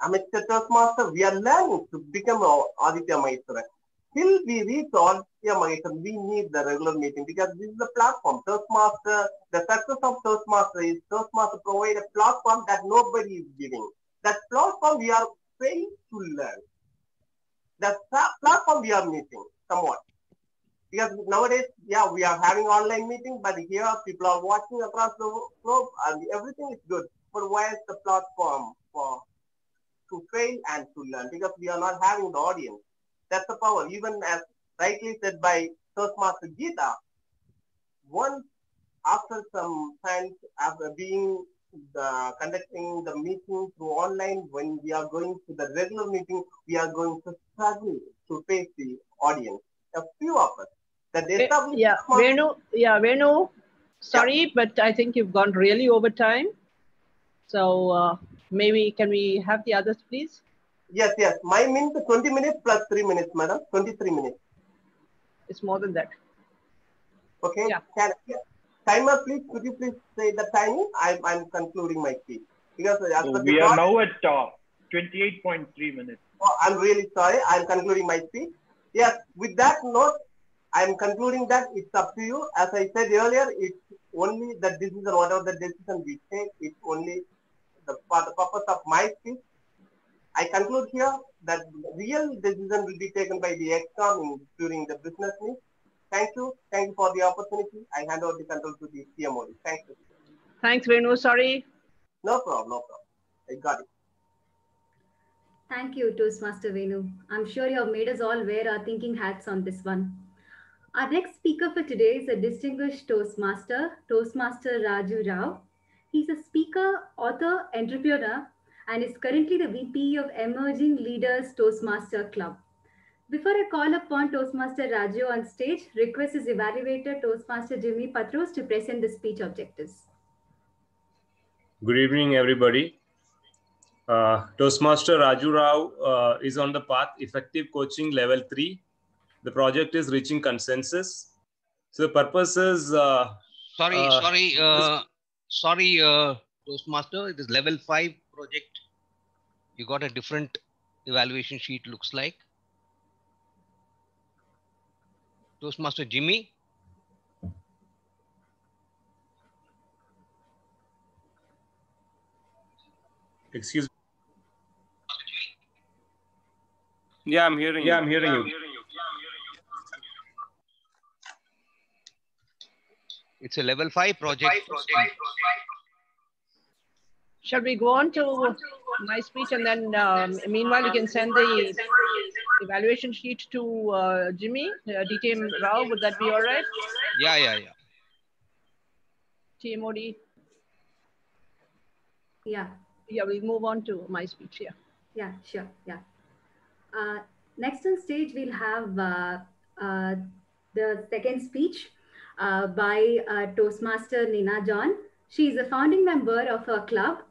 amateur Toastmaster. We are learning to become Aditya Maheshwaran. Till we reach Aditya Maheshwaran, we need the regular meeting because this is the platform. Toastmaster, the success of Toastmaster is Toastmaster provide a platform that nobody is giving. That platform we are failing to learn. That platform we are missing somewhat. Because nowadays, yeah, we are having online meeting, but here people are watching across the globe and everything is good. But where is the platform to fail and to learn? Because we are not having the audience. That's the power. Even as rightly said by Toastmaster Geeta, once after some time, after being conducting the meeting through online, when we are going to the regular meeting, we are going to struggle to face the audience. A few of us. Venu, sorry, but I think you've gone really over time. So maybe can we have the others, please? Yes. My minute 20 minutes plus 3 minutes, madam. 23 minutes. It's more than that. Okay. Yeah. Timer, please. Could you please say the timing? I'm concluding my speech. Because we are now at 28.3 minutes. Oh, I'm really sorry. I'm concluding my speech. Yes. With that note, I'm concluding that it's up to you. As I said earlier, it's only the decision, whatever the decision we take, it's only for the purpose of my speech. I conclude here that the real decision will be taken by the ExCom during the business meet. Thank you. Thank you for the opportunity. I hand over the control to the CMO. Thank you. Thanks, Venu. Sorry. No problem. I got it. Thank you, Toastmaster Venu. I'm sure you have made us all wear our thinking hats on this one. Our next speaker for today is a distinguished Toastmaster, Toastmaster Raju Rao. He's a speaker, author, entrepreneur, and is currently the VP of Emerging Leaders Toastmaster Club. Before I call upon Toastmaster Raju on stage, request his evaluator, Toastmaster Jimmy Patros, to present the speech objectives. Good evening, everybody. Toastmaster Raju Rao is on the path, effective coaching level 3. The project is reaching consensus. So the purpose is... Sorry, Toastmaster, it is level 5 project. You got a different evaluation sheet, looks like. Toastmaster Jimmy. Excuse me. Yeah, I'm hearing you. It's a level 5 project. Shall we go on to my speech and then meanwhile you can send the evaluation sheet to Jimmy, DTM Rao, would that be all right? Yeah. TMOD? Yeah, we'll move on to my speech here. Yeah, sure, yeah. Next on stage, we'll have the second speech by Toastmaster Nina John. She is a founding member of her club.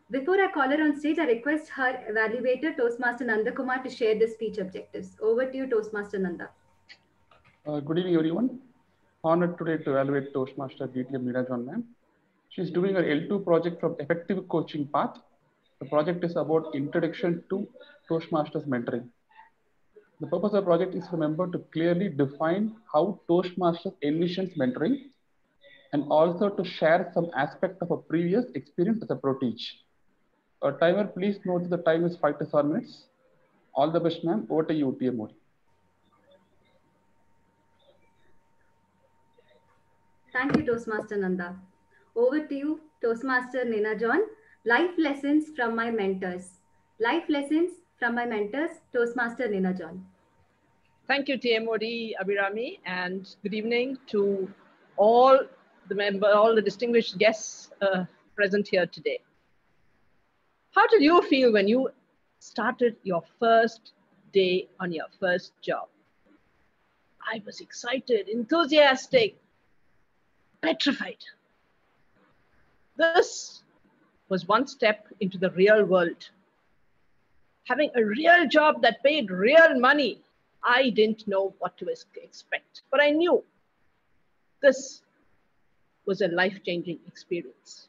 Before I call her on stage, I request her evaluator, Toastmaster Nanda Kumar, to share the speech objectives. Over to you, Toastmaster Nanda. Good evening, everyone. Honored today to evaluate Toastmaster DTM Nina John, ma'am. She's doing her L2 project from Effective Coaching Path. The project is about introduction to Toastmasters mentoring. The purpose of the project is for a member to clearly define how Toastmasters envisions mentoring and also to share some aspect of a previous experience as a pro teach. Timer, please note the time is 5 to 7 minutes. All the best, ma'am. Over to you, TMOD. Thank you, Toastmaster Nanda. Over to you, Toastmaster Nina John. Life lessons from my mentors. Life lessons from my mentors, Toastmaster Nina John. Thank you, TMOD Abhirami, and good evening to all the distinguished guests present here today. How did you feel when you started your first day on your first job? I was excited, enthusiastic, petrified. This was one step into the real world. Having a real job that paid real money, I didn't know what to expect, but I knew this was a life-changing experience.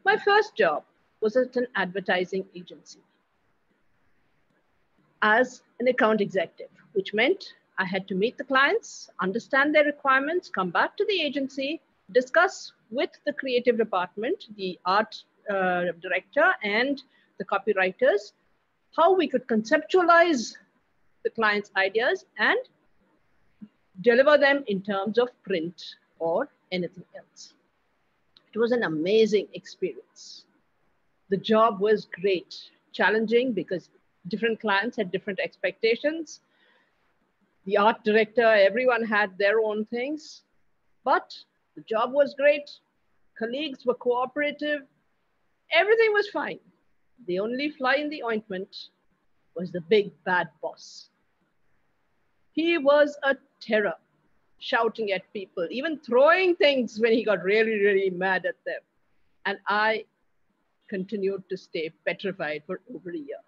My first job was at an advertising agency as an account executive, which meant I had to meet the clients, understand their requirements, come back to the agency, discuss with the creative department, the art director and the copywriters, how we could conceptualize the client's ideas and deliver them in terms of print or anything else. It was an amazing experience. The job was great, challenging because different clients had different expectations. the art director, everyone had their own things, but the job was great. Colleagues were cooperative. Everything was fine. The only fly in the ointment was the big bad boss. He was a terror, shouting at people, even throwing things when he got really, really mad at them. And I continued to stay petrified for over a year.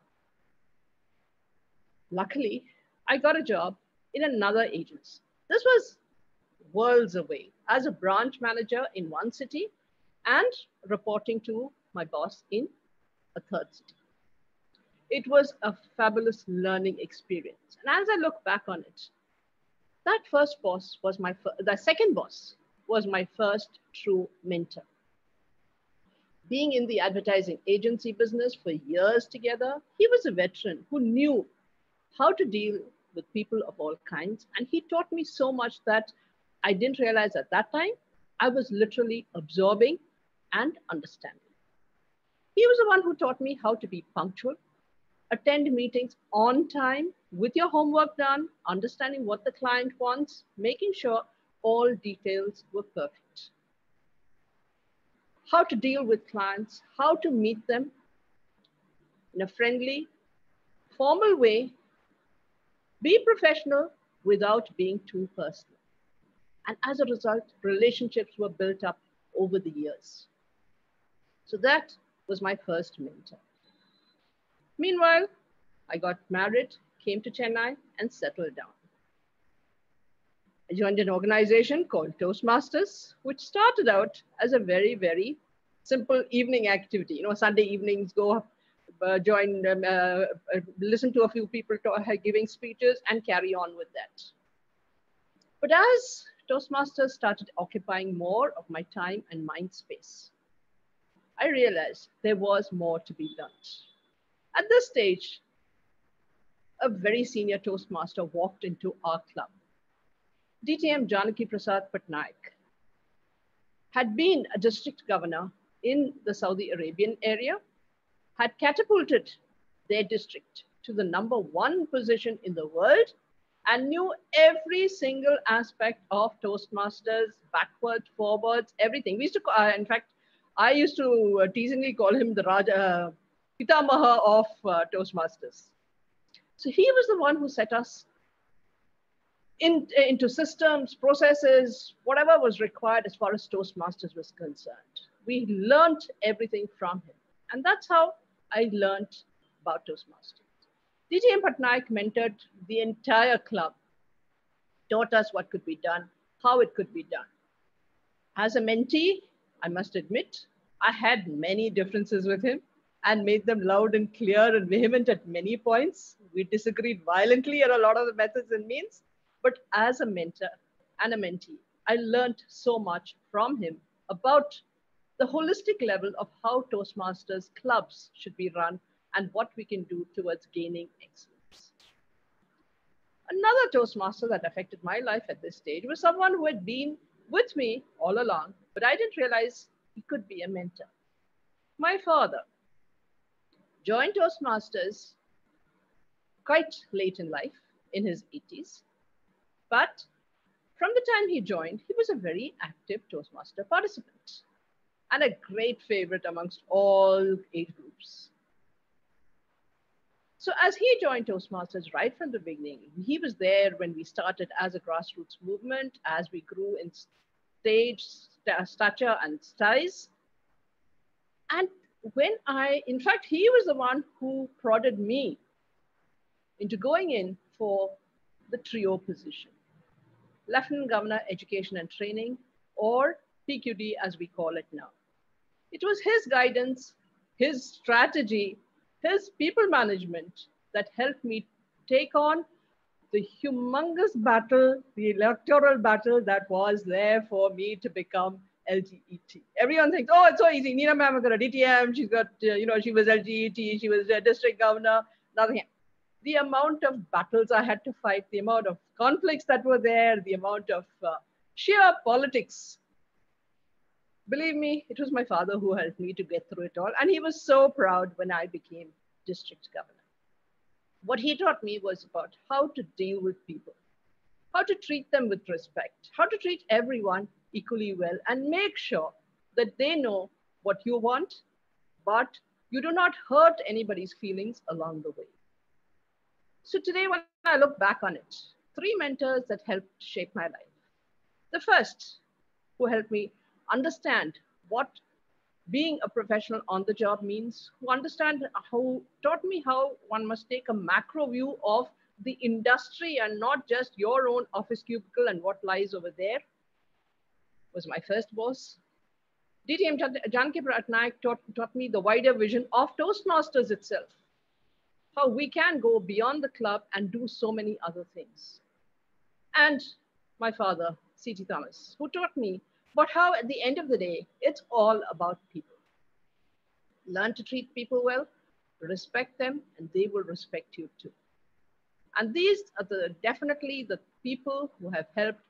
Luckily, I got a job in another agency. This was worlds away as a branch manager in one city and reporting to my boss in a third city. It was a fabulous learning experience. And as I look back on it, that first boss was the second boss was my first true mentor. Being in the advertising agency business for years together, he was a veteran who knew how to deal with people of all kinds. And he taught me so much that I didn't realize at that time. I was literally absorbing and understanding. He was the one who taught me how to be punctual, attend meetings on time with your homework done, understanding what the client wants, making sure all details were perfect. How to deal with clients, how to meet them in a friendly, formal way, be professional without being too personal. And as a result, relationships were built up over the years. So that was my first mentor. Meanwhile, I got married, came to Chennai and settled down. I joined an organization called Toastmasters, which started out as a very, very simple evening activity. You know, Sunday evenings, go join, listen to a few people giving speeches and carry on with that. But as Toastmasters started occupying more of my time and mind space, I realized there was more to be done. At this stage, a very senior Toastmaster walked into our club. DTM Janaki Prasad Patnaik had been a district governor in the Saudi Arabian area, had catapulted their district to the #1 position in the world, and knew every single aspect of Toastmasters, backwards, forwards, everything. We used to, in fact, I used to teasingly call him the Raja, Pitamaha of Toastmasters. So he was the one who set us into systems, processes, whatever was required as far as Toastmasters was concerned. We learned everything from him. And that's how I learned about Toastmasters. DTM Patnaik mentored the entire club, taught us what could be done, how it could be done. As a mentee, I must admit, I had many differences with him and made them loud and clear and vehement at many points. We disagreed violently on a lot of the methods and means, but as a mentor and a mentee, I learned so much from him about the holistic level of how Toastmasters clubs should be run and what we can do towards gaining excellence. Another Toastmaster that affected my life at this stage was someone who had been with me all along, but I didn't realize he could be a mentor. My father joined Toastmasters quite late in life, in his 80s, but from the time he joined, he was a very active Toastmaster participant and a great favorite amongst all age groups. So as he joined Toastmasters right from the beginning, he was there when we started as a grassroots movement, as we grew in stage, stature and size. And when in fact, he was the one who prodded me into going in for the trio position, Lieutenant Governor Education and Training, or PQD as we call it now. It was his guidance, his strategy, his people management that helped me take on the humongous battle, the electoral battle that was there for me to become LGET. Everyone thinks, oh, it's so easy. Neena ma'am got a DTM, she's got, she was LGET, she was a district governor, nothing. The amount of battles I had to fight, the amount of conflicts that were there, the amount of sheer politics. Believe me, it was my father who helped me to get through it all. And he was so proud when I became district governor. What he taught me was about how to deal with people, how to treat them with respect, how to treat everyone equally well, and make sure that they know what you want, but you do not hurt anybody's feelings along the way. So today, when I look back on it, 3 mentors that helped shape my life. The first, who helped me understand what being a professional on the job means, who taught me how one must take a macro view of the industry and not just your own office cubicle and what lies over there, was my first boss. DTM Janaki Patnaik taught me the wider vision of Toastmasters itself, how we can go beyond the club and do so many other things. And my father, C.T. Thomas, who taught me about how at the end of the day, it's all about people. Learn to treat people well, respect them, and they will respect you too. And these are definitely the people who have helped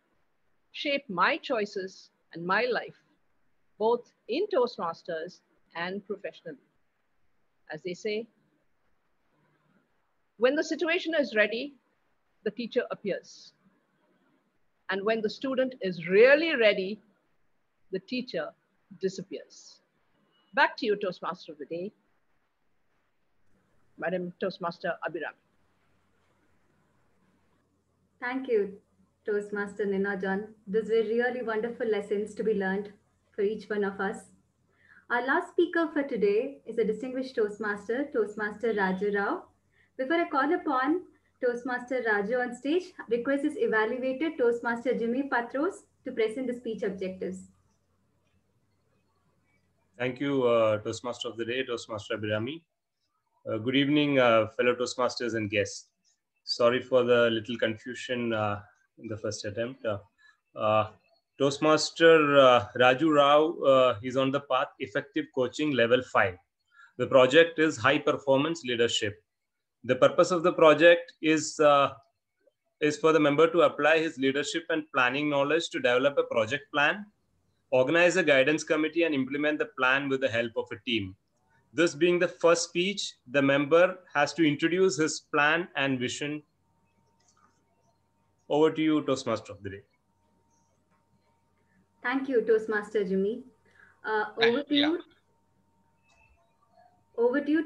shape my choices and my life, both in Toastmasters and professionally. As they say, when the situation is ready, the teacher appears. And when the student is really ready, the teacher disappears. Back to you, Toastmaster of the Day, Madam Toastmaster Abhirami. Thank you, Toastmaster Ninajan. These were really wonderful lessons to be learned for each one of us. Our last speaker for today is a distinguished Toastmaster, Toastmaster Raju Rao. Before I call upon Toastmaster Raju on stage, request is evaluated Toastmaster Jimmy Patros to present the speech objectives. Thank you, Toastmaster of the Day, Toastmaster Abhirami. Good evening, fellow Toastmasters and guests. Sorry for the little confusion in the first attempt. Toastmaster Raju Rao is on the path Effective Coaching Level 5. The project is High Performance Leadership. The purpose of the project is for the member to apply his leadership and planning knowledge to develop a project plan, organize a guidance committee, and implement the plan with the help of a team. This being the first speech, the member has to introduce his plan and vision. Over to you, Toastmaster of the Day. Thank you, Toastmaster Jimmy. Over to you,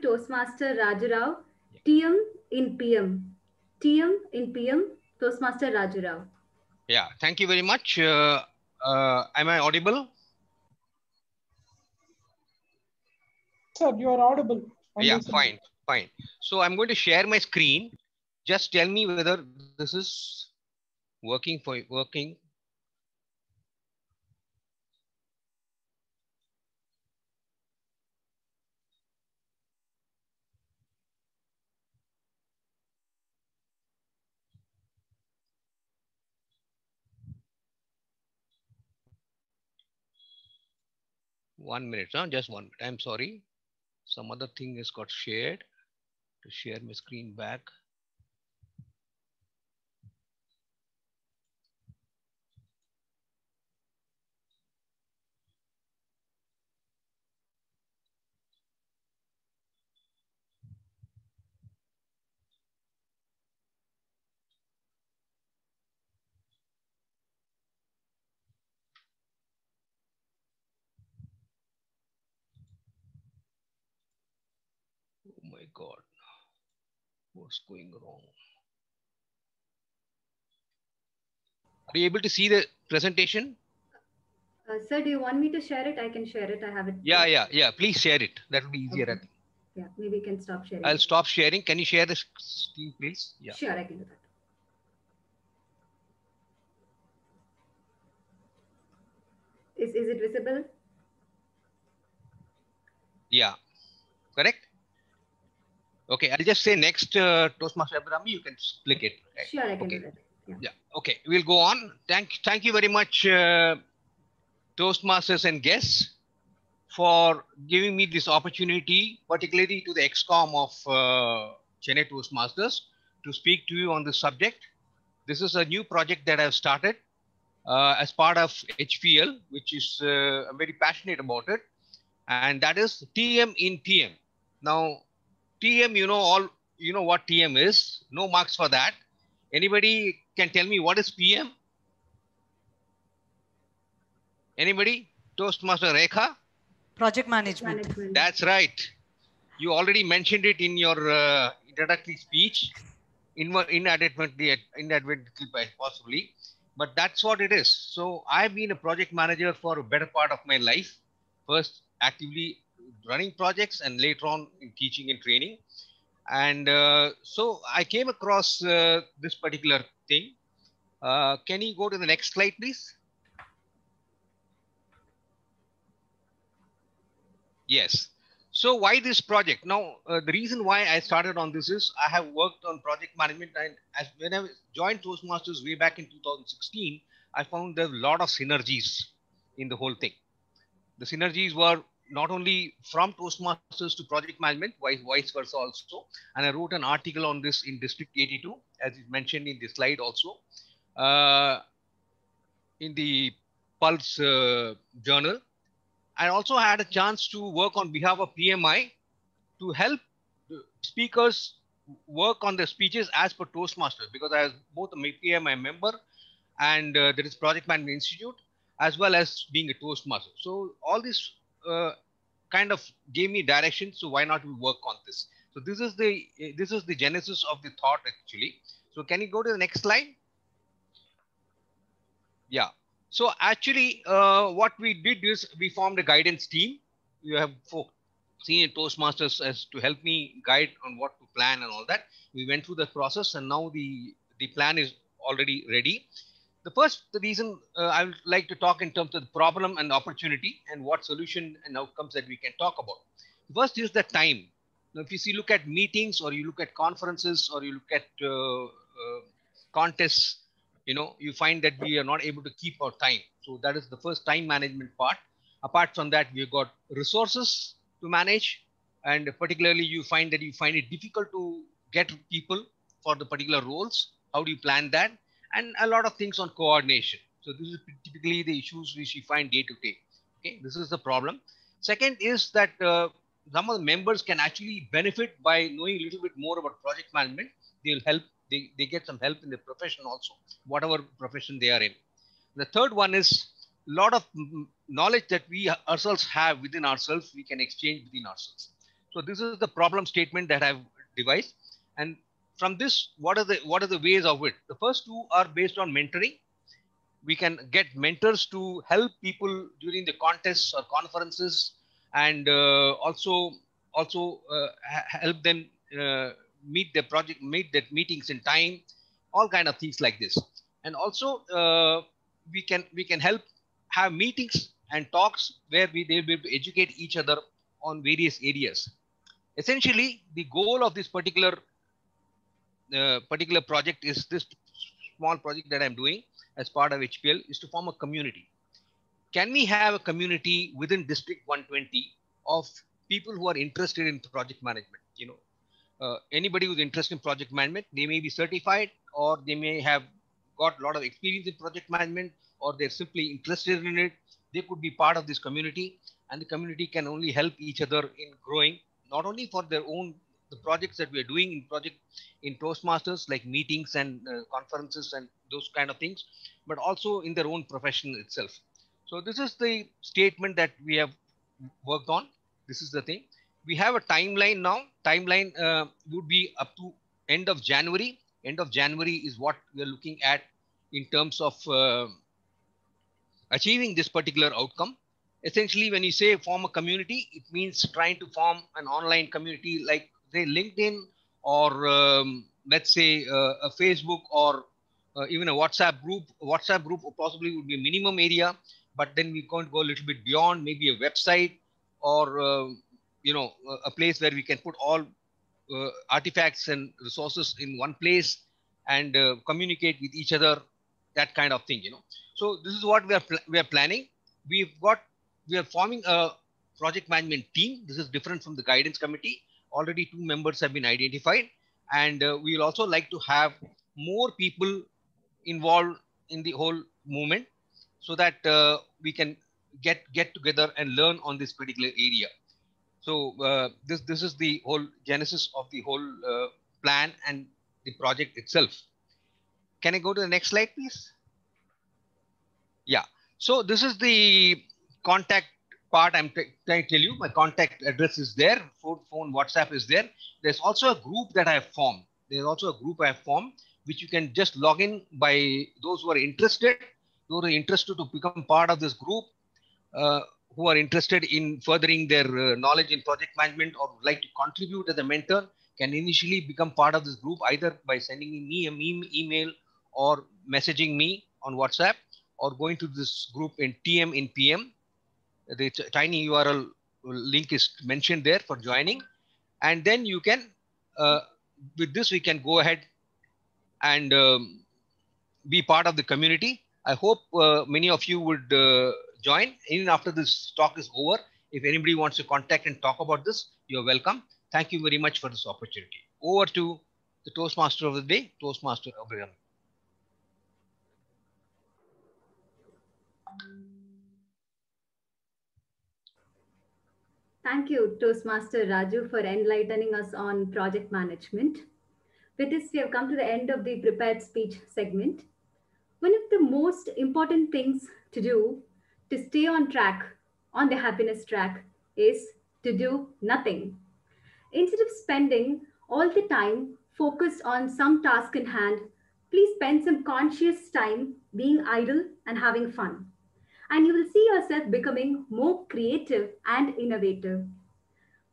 Toastmaster Raju Rao. TM in PM. TM in PM, Toastmaster Raju Rao. Yeah, thank you very much. Am I audible? Sir, you are audible. Yeah, fine. So I'm going to share my screen. Just tell me whether this is working. One minute, just 1 minute. I'm sorry. Some other thing has got shared. To share my screen back. Oh my God, what's going wrong? Are you able to see the presentation? Sir, do you want me to share it? I can share it. I have it. Yeah. Please share it. That will be easier. Okay. Yeah, maybe you can stop sharing. I'll stop sharing. Can you share the screen, please? Yeah. Sure, I can do that. Is it visible? Yeah, correct. Okay, I'll just say next, Toastmaster Abhirami, you can click it. Right? Sure, I can do that. Yeah. Okay, we'll go on. Thank you very much, Toastmasters and guests, for giving me this opportunity, particularly to the ExCom of Chennai Toastmasters, to speak to you on this subject. This is a new project that I've started as part of HPL, which is I'm very passionate about it, and that is TM in TM. Now, TM, you know what TM is. No marks for that. Anybody can tell me what is PM? Anybody? Toastmaster Rekha? Project management. That's right. You already mentioned it in your introductory speech, inadvertently possibly, but that's what it is. So I've been a project manager for a better part of my life. First, actively running projects, and later on in teaching and training. And so I came across this particular thing. Can you go to the next slide, please? Yes. So why this project? Now, the reason why I started on this is I have worked on project management, and when I joined Toastmasters way back in 2016, I found there were a lot of synergies in the whole thing. The synergies were not only from Toastmasters to project management, vice versa also. And I wrote an article on this in District 82, as is mentioned in the slide also, in the Pulse journal. I also had a chance to work on behalf of PMI to help speakers work on their speeches as per Toastmasters, because I was both a PMI member and there is Project Management Institute, as well as being a Toastmaster. So all this kind of gave me direction. So why not we work on this? So this is the genesis of the thought actually. So can you go to the next slide? Yeah. So actually, what we did is we formed a guidance team. You have senior Toastmasters as to help me guide on what to plan and all that. We went through the process, and now the plan is already ready. The reason I would like to talk in terms of the problem and opportunity, and what solution and outcomes that we can talk about. First is the time. Now, if you look at meetings, or you look at conferences, or you look at contests, you find that we are not able to keep our time. So that is the first time management part. Apart from that, we've got resources to manage, and particularly you find it difficult to get people for the particular roles. How do you plan that? And a lot of things on coordination. So this is typically the issues which we find day to day. Okay, this is the problem. Second is that some of the members can actually benefit by knowing a little bit more about project management. They'll help. They get some help in their profession also, whatever profession they are in. The third one is a lot of knowledge that we ourselves have within ourselves, we can exchange within ourselves. So this is the problem statement that I've devised. And from this, what are the ways of it? The first two are based on mentoring. We can get mentors to help people during the contests or conferences, and also help them meet their meetings in time, all kind of things like this. And also we can help have meetings and talks where they'll be able to educate each other on various areas. Essentially, the goal of this particular project is this small project that I'm doing as part of HPL is to form a community. Can we have a community within District 120 of people who are interested in project management? Anybody who's interested in project management, they may be certified, or they may have got a lot of experience in project management, or they're simply interested in it. They could be part of this community, and the community can only help each other in growing, not only for their own the projects that we are doing in Toastmasters, like meetings and conferences and those kind of things, but also in their own profession itself. So this is the statement that we have worked on. This is the thing. We have a timeline now. Timeline would be up to end of January. End of January is what we are looking at in terms of achieving this particular outcome. Essentially, when you say form a community, it means trying to form an online community like say LinkedIn, or let's say a Facebook, or even a WhatsApp group. WhatsApp group possibly would be a minimum area, but then we can't go a little bit beyond, maybe a website, or a place where we can put all artifacts and resources in one place and communicate with each other, that kind of thing. So this is what we are planning. We are forming a project management team. This is different from the guidance committee. Already 2 members have been identified, and we will also like to have more people involved in the whole movement, so that we can get together and learn on this particular area. So this is the whole genesis of the whole plan and the project itself. Can I go to the next slide, please? Yeah. So this is the contact part. I'm trying to tell you. My contact address is there. Phone, WhatsApp is there. There's also a group that I have formed. There's also a group I have formed, which you can just log in by those who are interested. Those who are interested to become part of this group, who are interested in furthering their knowledge in project management or would like to contribute as a mentor, can initially become part of this group either by sending me an email or messaging me on WhatsApp, or going to this group in TM in PM. The tiny URL link is mentioned there for joining. And then you can, with this, we can go ahead and be part of the community. I hope many of you would join. Even after this talk is over, if anybody wants to contact and talk about this, you're welcome. Thank you very much for this opportunity. Over to the Toastmaster of the day, Toastmaster Abhiram. Thank you, Toastmaster Raju, for enlightening us on project management. With this, we have come to the end of the prepared speech segment. One of the most important things to do to stay on track, on the happiness track, is to do nothing. Instead of spending all the time focused on some task in hand, please spend some conscious time being idle and having fun. And you will see yourself becoming more creative and innovative.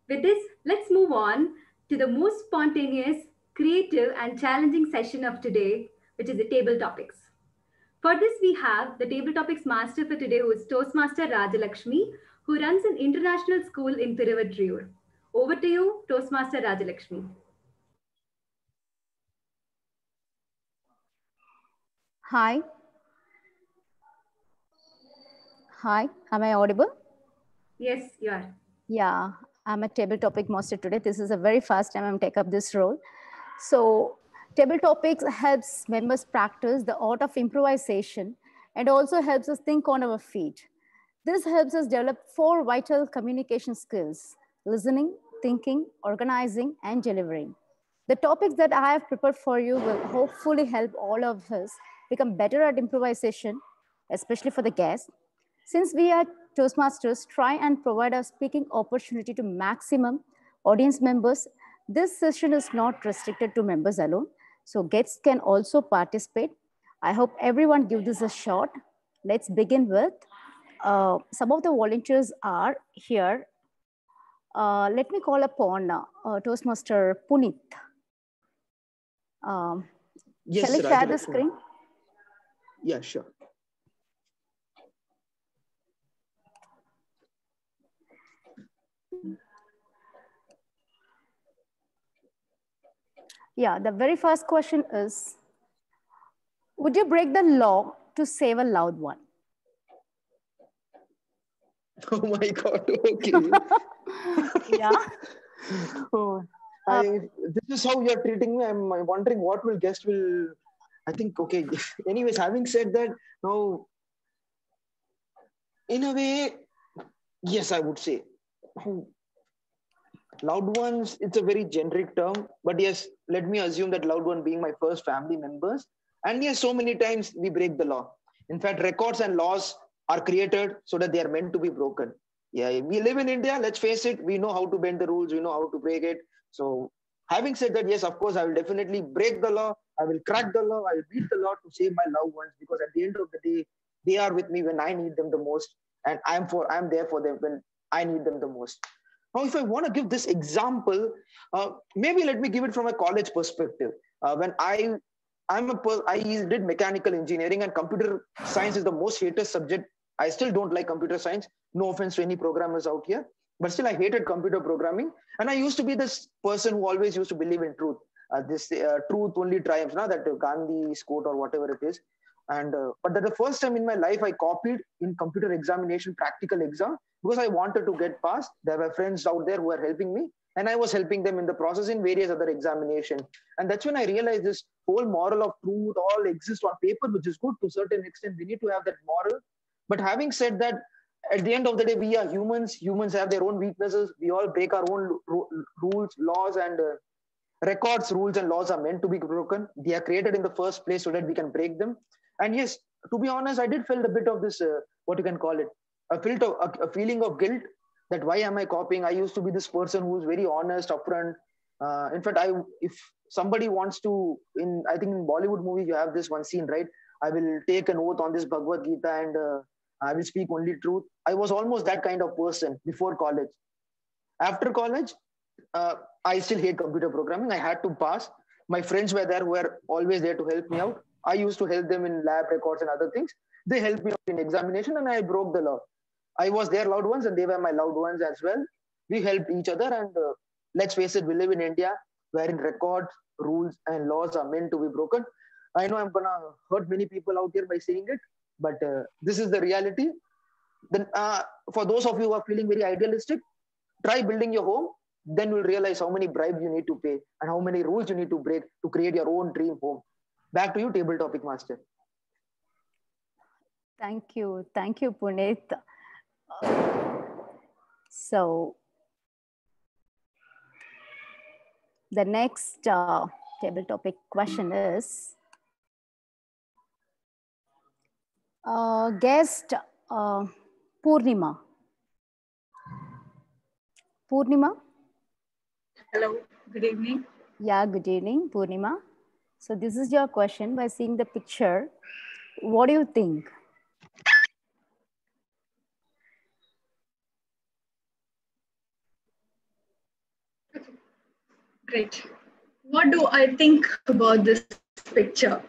With this, let's move on to the most spontaneous, creative, and challenging session of today, which is the table topics. For this, we have the table topics master for today, who is Toastmaster Rajalakshmi, who runs an international school in Tiruvattriyur. Over to you, Toastmaster Rajalakshmi. Hi. Hi, am I audible? Yes, you are. Yeah, I'm a table topic master today. This is the very first time I'm taking up this role. So table topics helps members practice the art of improvisation and also helps us think on our feet. This helps us develop 4 vital communication skills: listening, thinking, organizing, and delivering. The topics that I have prepared for you will hopefully help all of us become better at improvisation, especially for the guests. Since we are Toastmasters, try and provide a speaking opportunity to maximum audience members. This session is not restricted to members alone, so guests can also participate. I hope everyone give this a shot. Let's begin with, some of the volunteers are here. Let me call upon Toastmaster Puneet. Yes, shall I share the screen? Yeah, sure. Yeah, the very first question is, would you break the law to save a loved one? Oh my God, okay. Yeah. Oh, this is how you're treating me. I'm wondering what will guest will, I think, okay. Anyways, having said that, no, in a way, yes, I would say. Loved ones, it's a very generic term, but yes, let me assume that loved one being my first family members. And yes, so many times we break the law. In fact, records and laws are created so that they are meant to be broken. Yeah, we live in India, let's face it, we know how to bend the rules, we know how to break it. So having said that, yes, of course, I will definitely break the law. I will crack the law. I will beat the law to save my loved ones, because at the end of the day, they are with me when I need them the most. And I'm there for them when I need them the most. Now, if I want to give this example, maybe let me give it from a college perspective. When I did mechanical engineering, and computer science is the most hated subject. I still don't like computer science. No offense to any programmers out here, but still I hated computer programming. And I used to be this person who always used to believe in truth. Truth only triumphs, that Gandhi's quote or whatever it is. And but that the first time in my life I copied in computer examination, practical exam, because I wanted to get past. There were friends out there who were helping me, and I was helping them in the process in various other examinations. And that's when I realized this whole moral of truth all exists on paper, which is good to a certain extent. We need to have that moral. But having said that, at the end of the day, we are humans. Humans have their own weaknesses. We all break our own rules, laws, and Records, rules, and laws are meant to be broken. They are created in the first place so that we can break them. And yes, to be honest, I did feel a bit of this, what you can call it, a feeling of guilt that why am I copying? I used to be this person who's very honest, upfront. In fact, if somebody wants to, I think in Bollywood movies, you have this one scene, right? I will take an oath on this Bhagavad Gita and I will speak only truth. I was almost that kind of person before college. After college, I still hate computer programming. I had to pass. My friends were there who were always there to help me out. I used to help them in lab records and other things. They helped me in examination and I broke the law. I was their loved ones and they were my loved ones as well. We helped each other and let's face it, we live in India wherein records, rules and laws are meant to be broken. I know I'm going to hurt many people out here by saying it, but this is the reality. Then, for those of you who are feeling very idealistic, try building your home. Then you'll realize how many bribes you need to pay and how many rules you need to break to create your own dream home. Back to you, Table Topic Master. Thank you, Puneet. So the next table topic question is, guest Purnima. Purnima? Hello, good evening. Yeah, good evening, Purnima. So this is your question. By seeing the picture, what do you think? Great. What do I think about this picture?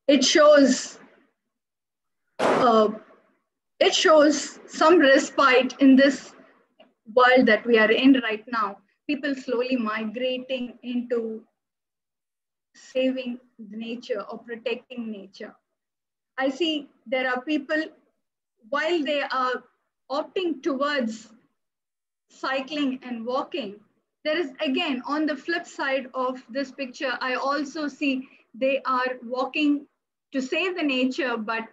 It shows some respite in this world that we are in right now. People slowly migrating into saving nature or protecting nature. I see there are people, while they are opting towards cycling and walking, there is again on the flip side of this picture, I also see they are walking to save the nature, but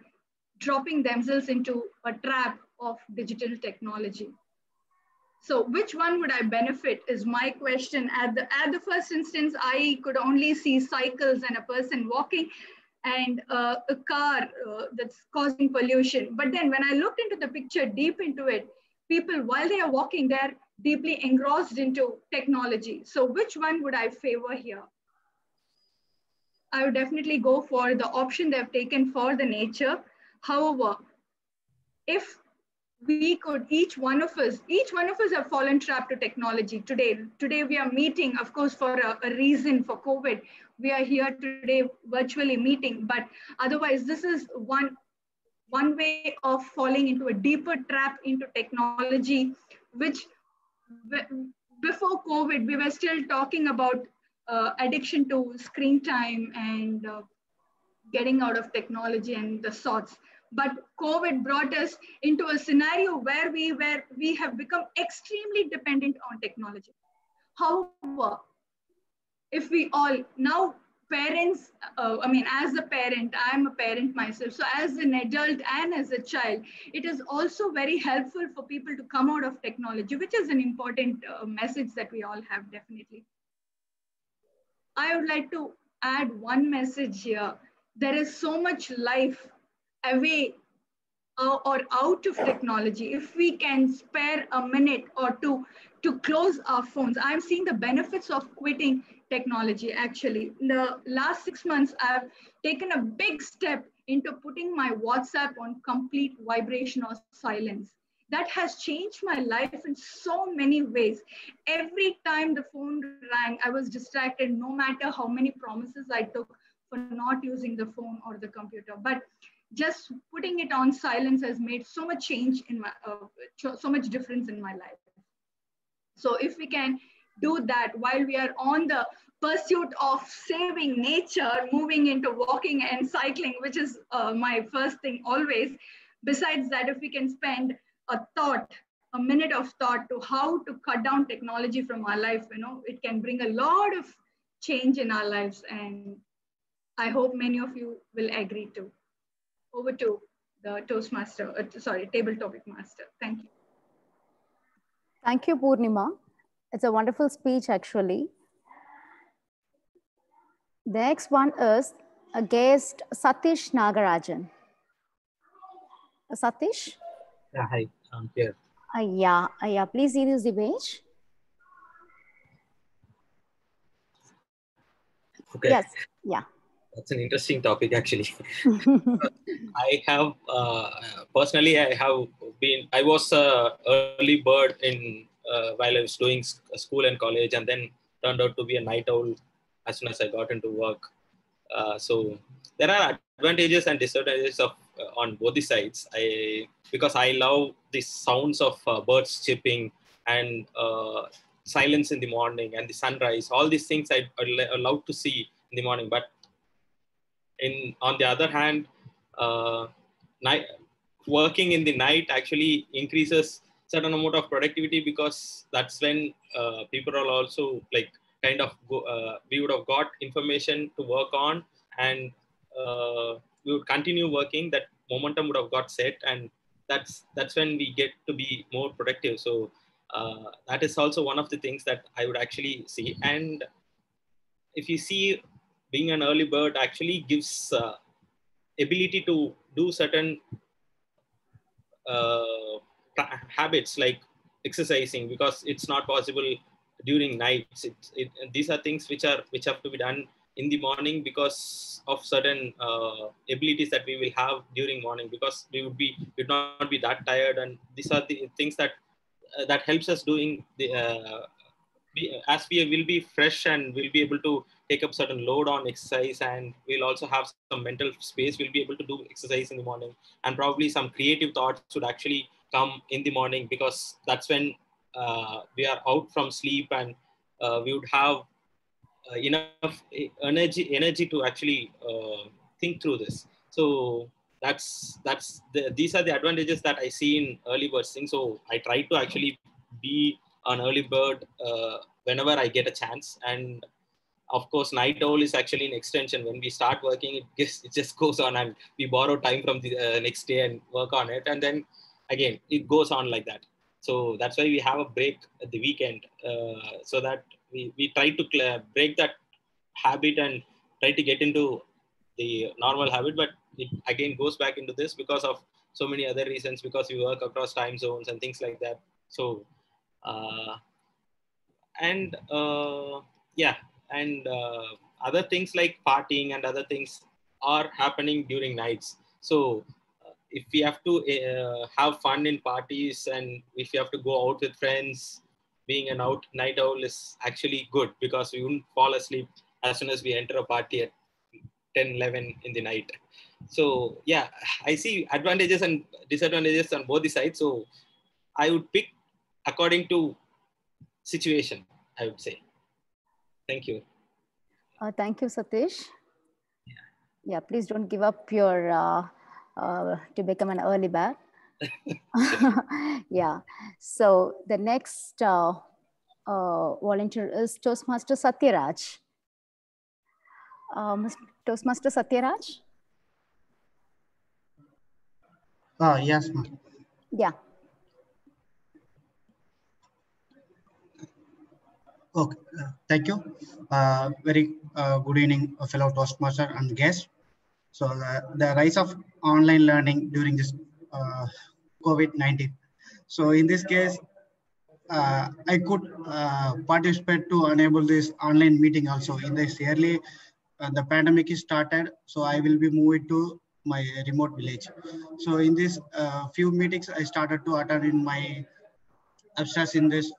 dropping themselves into a trap of digital technology. So which one would I benefit is my question. At the first instance, I could only see cycles and a person walking and a car that's causing pollution. But then when I looked into the picture, deep into it, people, while they are walking, they're deeply engrossed into technology. So which one would I favor here? I would definitely go for the option they've taken for the nature. However, if we could, each one of us have fallen trap to technology today. Today we are meeting, of course, for a reason, for COVID. We are here today virtually meeting, but otherwise this is one way of falling into a deeper trap into technology, which before COVID, we were still talking about addiction to screen time and getting out of technology and the sorts. But COVID brought us into a scenario where we have become extremely dependent on technology. However, if we all, now parents, as a parent, I'm a parent myself. So as an adult and as a child, it is also very helpful for people to come out of technology, which is an important message that we all have, definitely. I would like to add one message here. There is so much life away or out of technology. If we can spare a minute or two to close our phones, I'm seeing the benefits of quitting technology. Actually, in the last 6 months, I've taken a big step into putting my WhatsApp on complete vibration or silence. That has changed my life in so many ways. Every time the phone rang, I was distracted, no matter how many promises I took for not using the phone or the computer. But just putting it on silence has made so much change in my, so much difference in my life. So if we can do that while we are on the pursuit of saving nature, moving into walking and cycling, which is my first thing always. Besides that, if we can spend a minute of thought to how to cut down technology from our life, it can bring a lot of change in our lives. And I hope many of you will agree too. Over to the Toastmaster, Table Topic Master. Thank you. Thank you, Purnima. It's a wonderful speech, actually. The next one is a guest, Satish Nagarajan. Satish? Yeah, hi, I'm here. Yeah, please use the image. Okay. Yes, yeah. That's an interesting topic, actually. I have, personally, I was an early bird while I was doing school and college, and then turned out to be a night owl as soon as I got into work. So there are advantages and disadvantages on both the sides. Because I love the sounds of birds chirping and silence in the morning and the sunrise. All these things I love to see in the morning. But on the other hand, working in the night actually increases certain amount of productivity, because that's when people are also like we would have got information to work on, and we would continue working. That momentum would have got set, and that's when we get to be more productive. So that is also one of the things that I would actually see. And if you see, being an early bird actually gives ability to do certain habits like exercising, because it's not possible during nights. These are things which have to be done in the morning because of certain abilities that we will have during morning, because we would not be that tired. And these are the things that helps us doing the as we will be fresh and we'll be able to take up certain load on exercise, and we'll also have some mental space. We'll be able to do exercise in the morning, and probably some creative thoughts would actually come in the morning, because that's when we are out from sleep, and we would have enough energy to actually think through this. So these are the advantages that I see in early bird thing. So I try to actually be an early bird whenever I get a chance. And of course, night owl is actually an extension. When we start working, it just goes on, and we borrow time from the next day and work on it, and then again it goes on like that. So that's why we have a break at the weekend, so that we try to break that habit and try to get into the normal habit. But it again goes back into this because of so many other reasons, because we work across time zones and things like that. So other things like partying and other things are happening during nights. So if we have to have fun in parties, and if you have to go out with friends, being an night owl is actually good, because we wouldn't fall asleep as soon as we enter a party at 10, 11 in the night. So yeah, I see advantages and disadvantages on both the sides. So I would pick according to situation, I would say. Thank you. Thank you, Satish. Yeah, please don't give up your to become an early bird. Yeah. So the next volunteer is Toastmaster Satyaraj. Toastmaster Satyaraj? Yes, ma'am. Yeah. Okay, thank you. Very good evening, fellow Toastmaster and guests. So the rise of online learning during this COVID-19. So in this case, I could participate to enable this online meeting also. In this early, the pandemic is started, so I will be moving to my remote village. So in this few meetings, I started to attend in my upstairs in this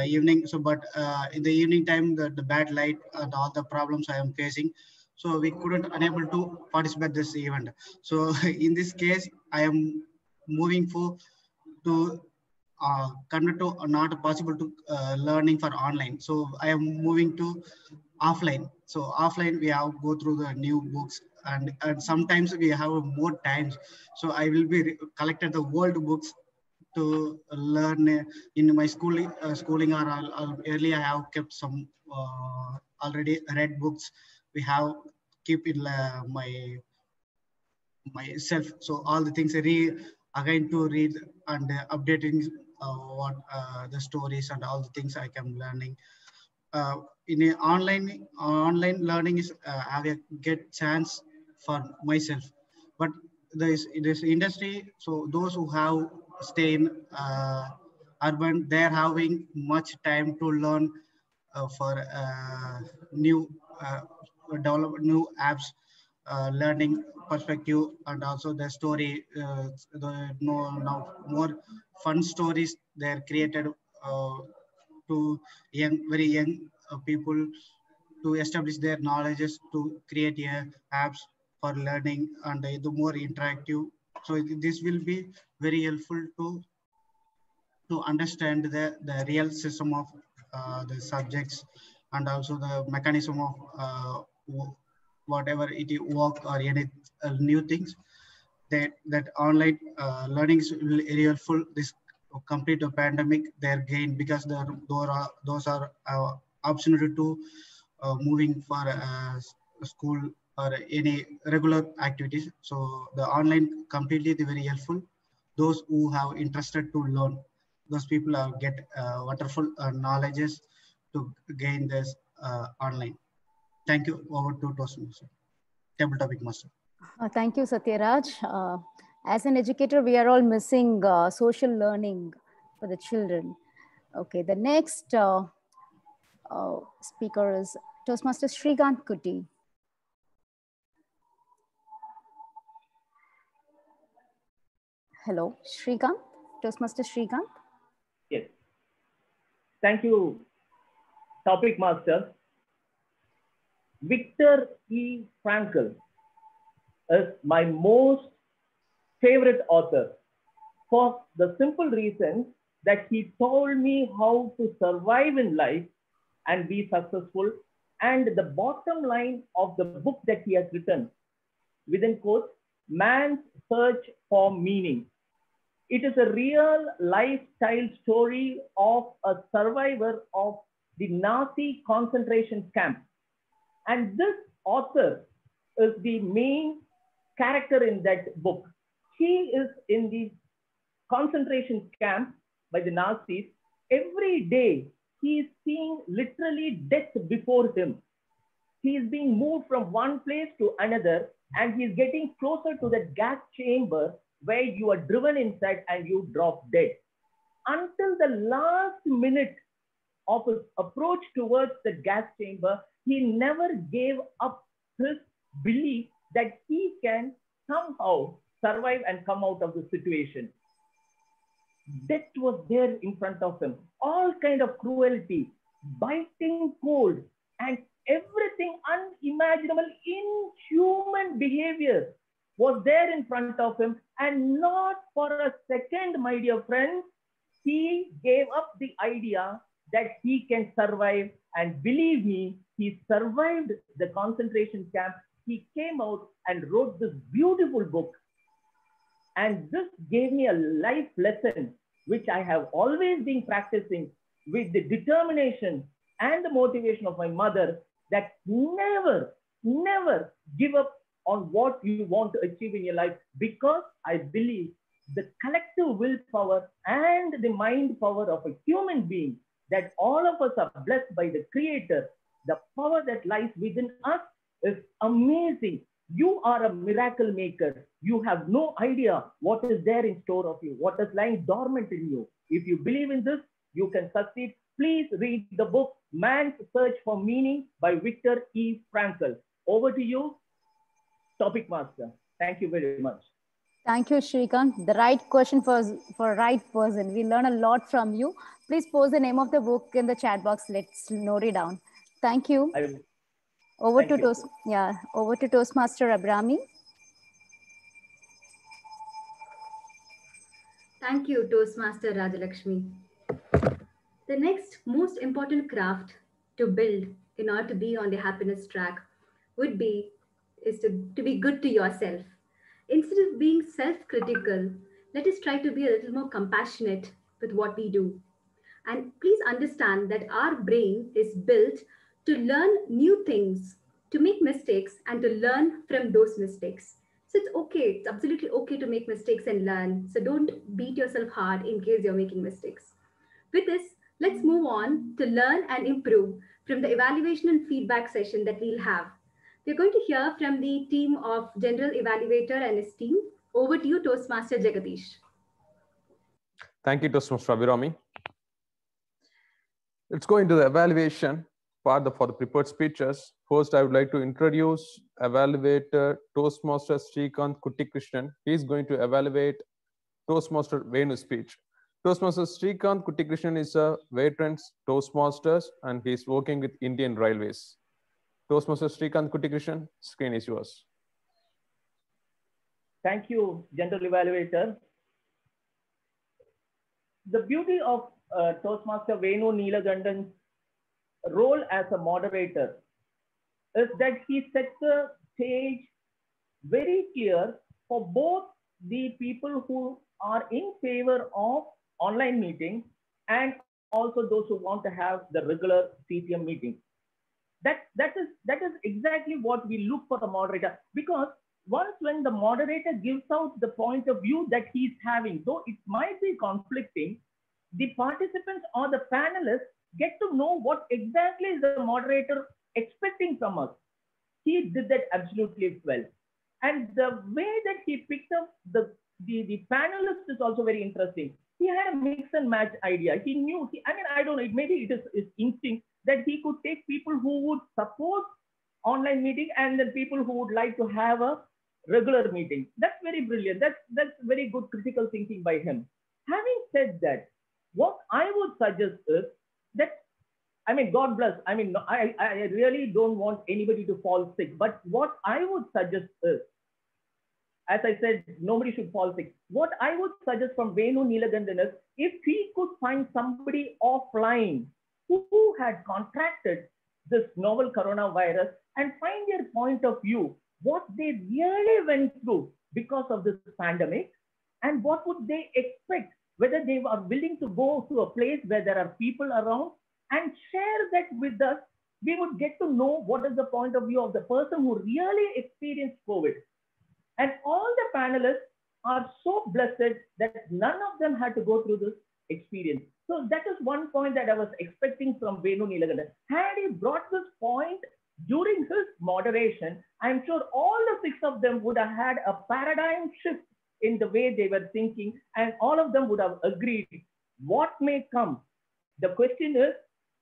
evening. So, but in the evening time, the bad light and all the problems I am facing, so we couldn't unable to participate this event. So in this case, I am moving to convert to not possible to learning for online. So I am moving to offline. So offline, we have go through the new books, and sometimes we have more times. So I will be collected the old books to learn in my schooling, or early I have kept some already read books. We have keep in myself. So all the things again to read and updating what the stories and all the things I am learning. in a online learning is have a get chance for myself, but this industry, so those who have stay in urban, they're having much time to learn for new develop new apps, learning perspective, and also the story, now more fun stories they're created to very young people to establish their knowledges, to create apps for learning, and the more interactive. So this will be very helpful to understand the real system of the subjects, and also the mechanism of whatever it work or any new things. That online learning is very helpful. This complete a pandemic, their gain, because those are opportunity to moving for school or any regular activities. So the online completely very helpful. Those who have interested to learn, those people are get wonderful knowledges to gain this online. Thank you. Over to Toastmaster, table topic master. Thank you, Satyaraj. As an educator, we are all missing social learning for the children. Okay, the next speaker is Toastmaster Shrikant Kuti. Hello, Shrikant, Toastmaster Shrikant. Yes. Thank you, topic master. Viktor E. Frankl is my most favorite author for the simple reason that he told me how to survive in life and be successful. And the bottom line of the book that he has written, within quotes, Man's Search for Meaning. It is a real lifestyle story of a survivor of the Nazi concentration camp. And this author is the main character in that book. He is in the concentration camp by the Nazis. Every day, he is seeing literally death before him. He is being moved from one place to another, and he is getting closer to that gas chamber where you are driven inside and you drop dead. Until the last minute of his approach towards the gas chamber, he never gave up his belief that he can somehow survive and come out of the situation. Death was there in front of him. All kind of cruelty, biting cold, and everything unimaginable, inhuman behavior was there in front of him. And not for a second, my dear friends, he gave up the idea that he can survive. And believe me, he survived the concentration camp. He came out and wrote this beautiful book. And this gave me a life lesson, which I have always been practicing with the determination and the motivation of my mother, that never, never give up on what you want to achieve in your life, because I believe the collective willpower and the mind power of a human being, that all of us are blessed by the Creator. The power that lies within us is amazing. You are a miracle maker. You have no idea what is there in store of you, what is lying dormant in you. If you believe in this, you can succeed. Please read the book, Man's Search for Meaning by Viktor E. Frankl. Over to you, topic master. Thank you very much. Thank you, Shrikant. The right question for right person. We learn a lot from you. Please post the name of the book in the chat box. Let's note it down. Thank you. Over to Toastmaster Abrami. Thank you, Toastmaster Rajalakshmi. The next most important craft to build in order to be on the happiness track is to be good to yourself. Instead of being self-critical, let us try to be a little more compassionate with what we do. And please understand that our brain is built to learn new things, to make mistakes, and to learn from those mistakes. So it's okay, it's absolutely okay to make mistakes and learn. So don't beat yourself hard in case you're making mistakes. With this, let's move on to learn and improve from the evaluation and feedback session that we'll have. We're going to hear from the team of General Evaluator and his team. Over to you, Toastmaster Jagadish. Thank you, Toastmaster Abhirami. Let's go into the evaluation part for the prepared speeches. First, I would like to introduce evaluator Toastmaster Srikanth Kuttikrishnan. He is going to evaluate Toastmaster Venu's speech. Toastmaster Srikanth Kuttikrishnan is a veteran Toastmasters and he is working with Indian Railways. Toastmaster Srikanth Kuttikrishnan, screen is yours. Thank you, General Evaluator. The beauty of Toastmaster Venu Neelagandan's role as a moderator is that he sets the stage very clear for both the people who are in favor of online meetings and also those who want to have the regular CTM meetings. That is exactly what we look for the moderator, because once when the moderator gives out the point of view that he's having, though it might be conflicting, the participants or the panelists get to know what exactly is the moderator expecting from us. He did that absolutely well. And the way that he picked up the panelists is also very interesting. He had a mix and match idea. He knew, I don't know, maybe it is instinct that he could take people who would support online meeting and then people who would like to have a regular meeting. That's very brilliant. That's very good critical thinking by him. Having said that, what I would suggest is that, God bless. I really don't want anybody to fall sick. But what I would suggest is, as I said, nobody should fall sick. What I would suggest from Venu Neelagandan is, if he could find somebody offline who had contracted this novel coronavirus and find their point of view, what they really went through because of this pandemic, and what would they expect, whether they are willing to go to a place where there are people around and share that with us, we would get to know what is the point of view of the person who really experienced COVID. And all the panelists are so blessed that none of them had to go through this experience. So that is one point that I was expecting from Venu Neelagandan. Had he brought this point during his moderation, I'm sure all the 6 of them would have had a paradigm shift in the way they were thinking, and all of them would have agreed what may come. The question is,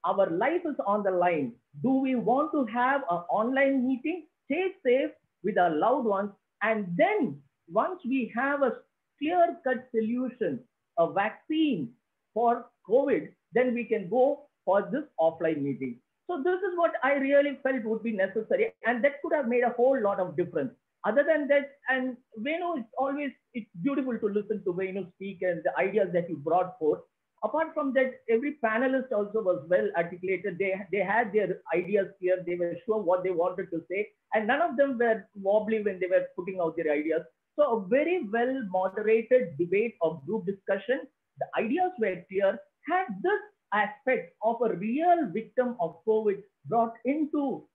our life is on the line. Do we want to have an online meeting, stay safe with our loved ones, and then once we have a clear-cut solution, a vaccine for COVID, then we can go for this offline meeting. So this is what I really felt would be necessary, and that could have made a whole lot of difference. Other than that, and Venu, it's beautiful to listen to Venu speak and the ideas that you brought forth. Apart from that, every panelist also was well articulated. They had their ideas clear. They were sure what they wanted to say, and none of them were wobbly when they were putting out their ideas. So a very well moderated debate or group discussion. The ideas were clear, had this aspect of a real victim of COVID brought into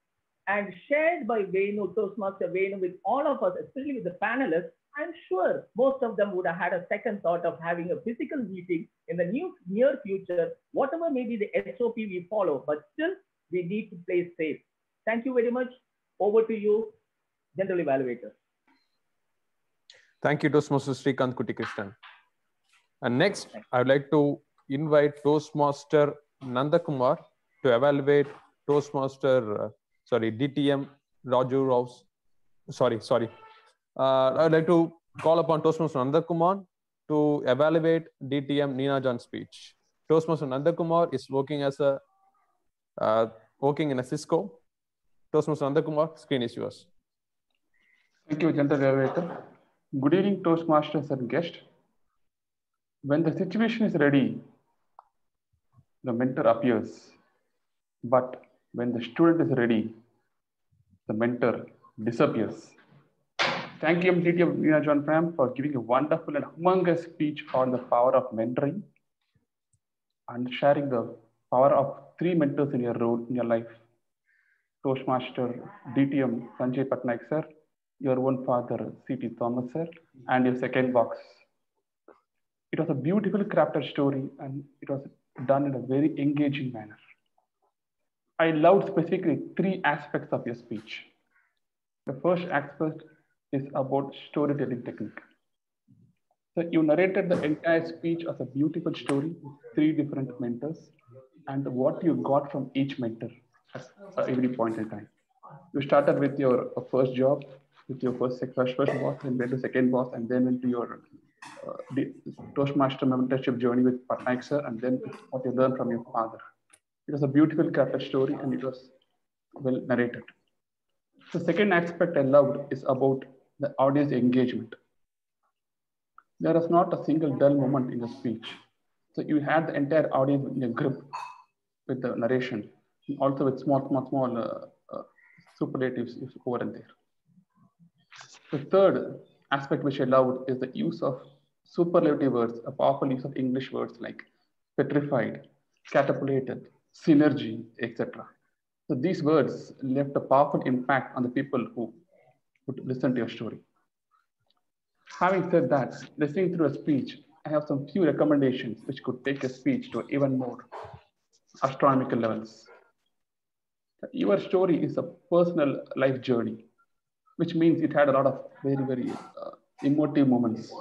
and shared by Venu, Toastmaster Venu, with all of us, especially with the panelists. I'm sure most of them would have had a second thought of having a physical meeting in the near future, whatever may be the SOP we follow, but still we need to play safe. Thank you very much. Over to you, General Evaluator. Thank you, Toastmaster Srikanth Kuttikrishnan. And next, I would like to invite Toastmaster Nandakumar to evaluate Toastmaster, DTM Raju Rao's. I would like to call upon Toastmaster Nandakumar to evaluate DTM Neena Jan's speech. Toastmaster Nandakumar is working as working in a Cisco. Toastmaster Nandakumar, screen is yours. Thank you, General Evaluator. Good evening, Toastmasters and guests. When the situation is ready, the mentor appears. But when the student is ready, the mentor disappears. Thank you, DTM Neena Jan Pram, for giving a wonderful and humongous speech on the power of mentoring and sharing the power of 3 mentors in your life. Toastmaster DTM Sanjay Patnaik sir, your own father C.T. Thomas sir, and your second box. It was a beautifully crafted story and it was done in a very engaging manner. I loved specifically 3 aspects of your speech. The first aspect is about storytelling technique. So you narrated the entire speech as a beautiful story with 3 different mentors and what you got from each mentor at every point in time. You started with your first job, with your first boss, and went to second boss, and then into your Toastmaster mentorship journey with Patnaik sir, and then what you learned from your father. It was a beautiful crafted story, and it was well narrated. The second aspect I loved is about the audience engagement. There was not a single dull moment in the speech. So you had the entire audience in a grip with the narration, and also with small superlatives over and there. The third aspect which I loved is the use of superlative words, a powerful use of English words like petrified, catapulted, synergy, etc. So these words left a powerful impact on the people who would listen to your story. Having said that, listening through a speech, I have some few recommendations which could take a speech to even more astronomical levels. Your story is a personal life journey, which means it had a lot of very emotive moments.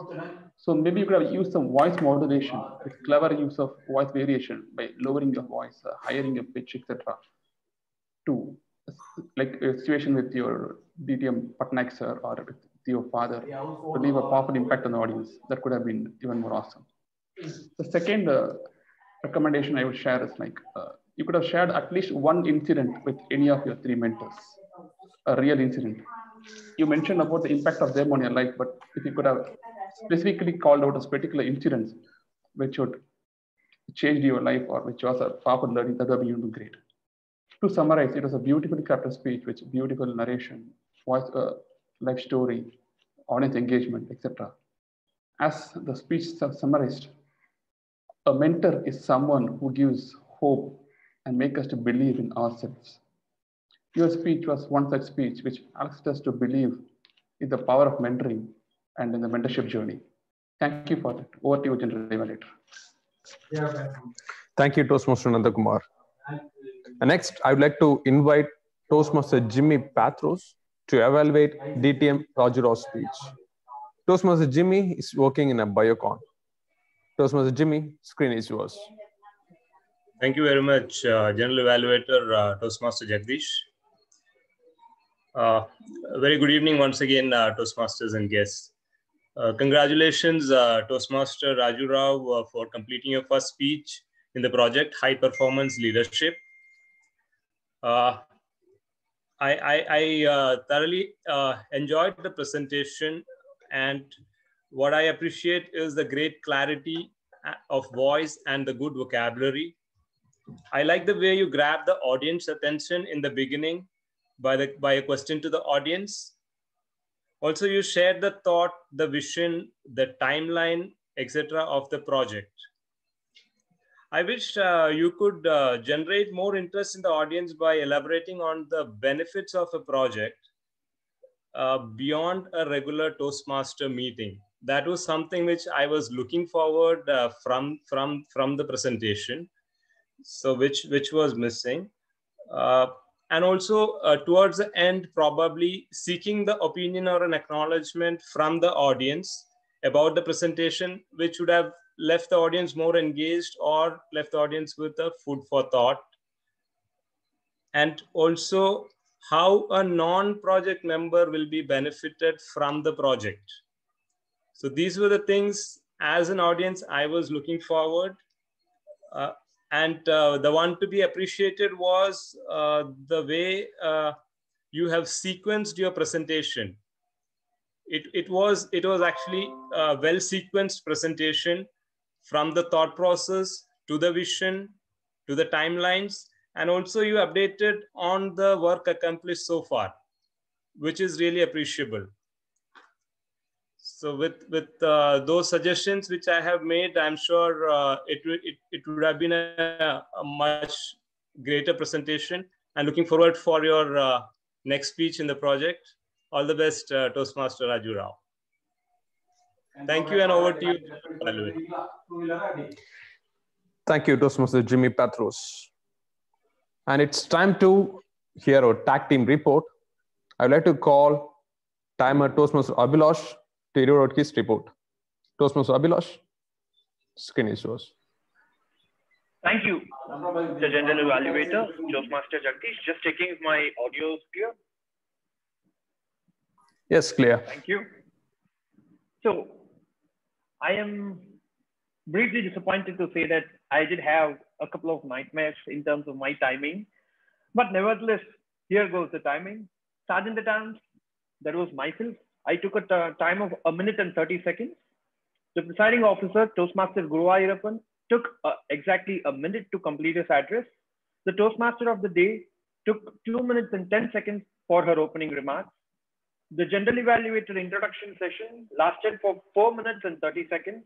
So maybe you could have used some voice modulation with clever use of voice variation by lowering your voice, hiring your pitch, etc. To like a situation with your DTM Patnaik sir or with your father to leave a powerful impact on the audience. That could have been even more awesome. The second recommendation I would share is like, you could have shared at least one incident with any of your 3 mentors, a real incident. You mentioned about the impact of them on your life, but if you could have specifically called out a particular incident which would change your life or which was a powerful learning, that would be even great. To summarize, it was a beautifully crafted speech with beautiful narration, voice, life story, audience engagement, etc. As the speech summarized, a mentor is someone who gives hope and makes us to believe in ourselves. Your speech was one such speech which asked us to believe in the power of mentoring and in the mentorship journey. Thank you for that. Over to you, General Evaluator. Thank you, Toastmaster Nandakumar. Next, I would like to invite Toastmaster Jimmy Patros to evaluate DTM Raju Rao's speech. Toastmaster Jimmy is working in a biocon. Toastmaster Jimmy, screen is yours. Thank you very much, General Evaluator Toastmaster Jagdish. Very good evening once again, Toastmasters and guests. Congratulations, Toastmaster Raju Rao, for completing your first speech in the project High Performance Leadership. I thoroughly enjoyed the presentation, and what I appreciate is the great clarity of voice and the good vocabulary. I like the way you grab the audience attention in the beginning by a question to the audience. Also, you shared the thought, the vision, the timeline, etc. of the project. I wish you could generate more interest in the audience by elaborating on the benefits of a project beyond a regular Toastmaster meeting. That was something which I was looking forward from the presentation. So which was missing. And also towards the end, probably seeking the opinion or an acknowledgement from the audience about the presentation, which would have left the audience more engaged or left the audience with a food for thought. And also how a non-project member will be benefited from the project. So these were the things as an audience I was looking forward. And the one to be appreciated was the way you have sequenced your presentation. It was actually a well-sequenced presentation from the thought process to the vision, to the timelines, and also you updated on the work accomplished so far, which is really appreciable. So with those suggestions which I have made, I'm sure it would have been a much greater presentation. And looking forward for your next speech in the project. All the best, Toastmaster Raju Rao. Thank you, and over to you. Thank you, Toastmaster Jimmy Patros. And it's time to hear our tag team report. I would like to call timer Toastmaster Abhilash to read out his report. Toastmaster Abhilash, screen is yours. Thank you, the General Evaluator, Toastmaster Jagdish. Just checking if my audio is clear. Yes, clear. Thank you. So, I am briefly disappointed to say that I did have a couple of nightmares in terms of my timing. But nevertheless, here goes the timing. Sergeant at Arms, that was myself. I took a time of 1 minute and 30 seconds. The presiding officer, Toastmaster Guruvayurappan, took exactly 1 minute to complete his address. The Toastmaster of the day took 2 minutes and 10 seconds for her opening remarks. The General Evaluator introduction session lasted for 4 minutes and 30 seconds.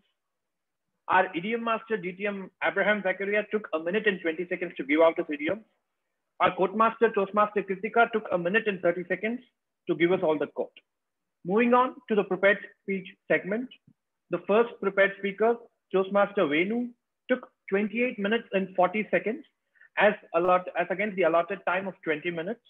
Our idiom master, DTM Abraham Zakaria, took 1 minute and 20 seconds to give out his idiom. Our quote master, Toastmaster Kritika, took 1 minute and 30 seconds to give us all the quote. Moving on to the prepared speech segment. The first prepared speaker, Toastmaster Venu, took 28 minutes and 40 seconds as against the allotted time of 20 minutes.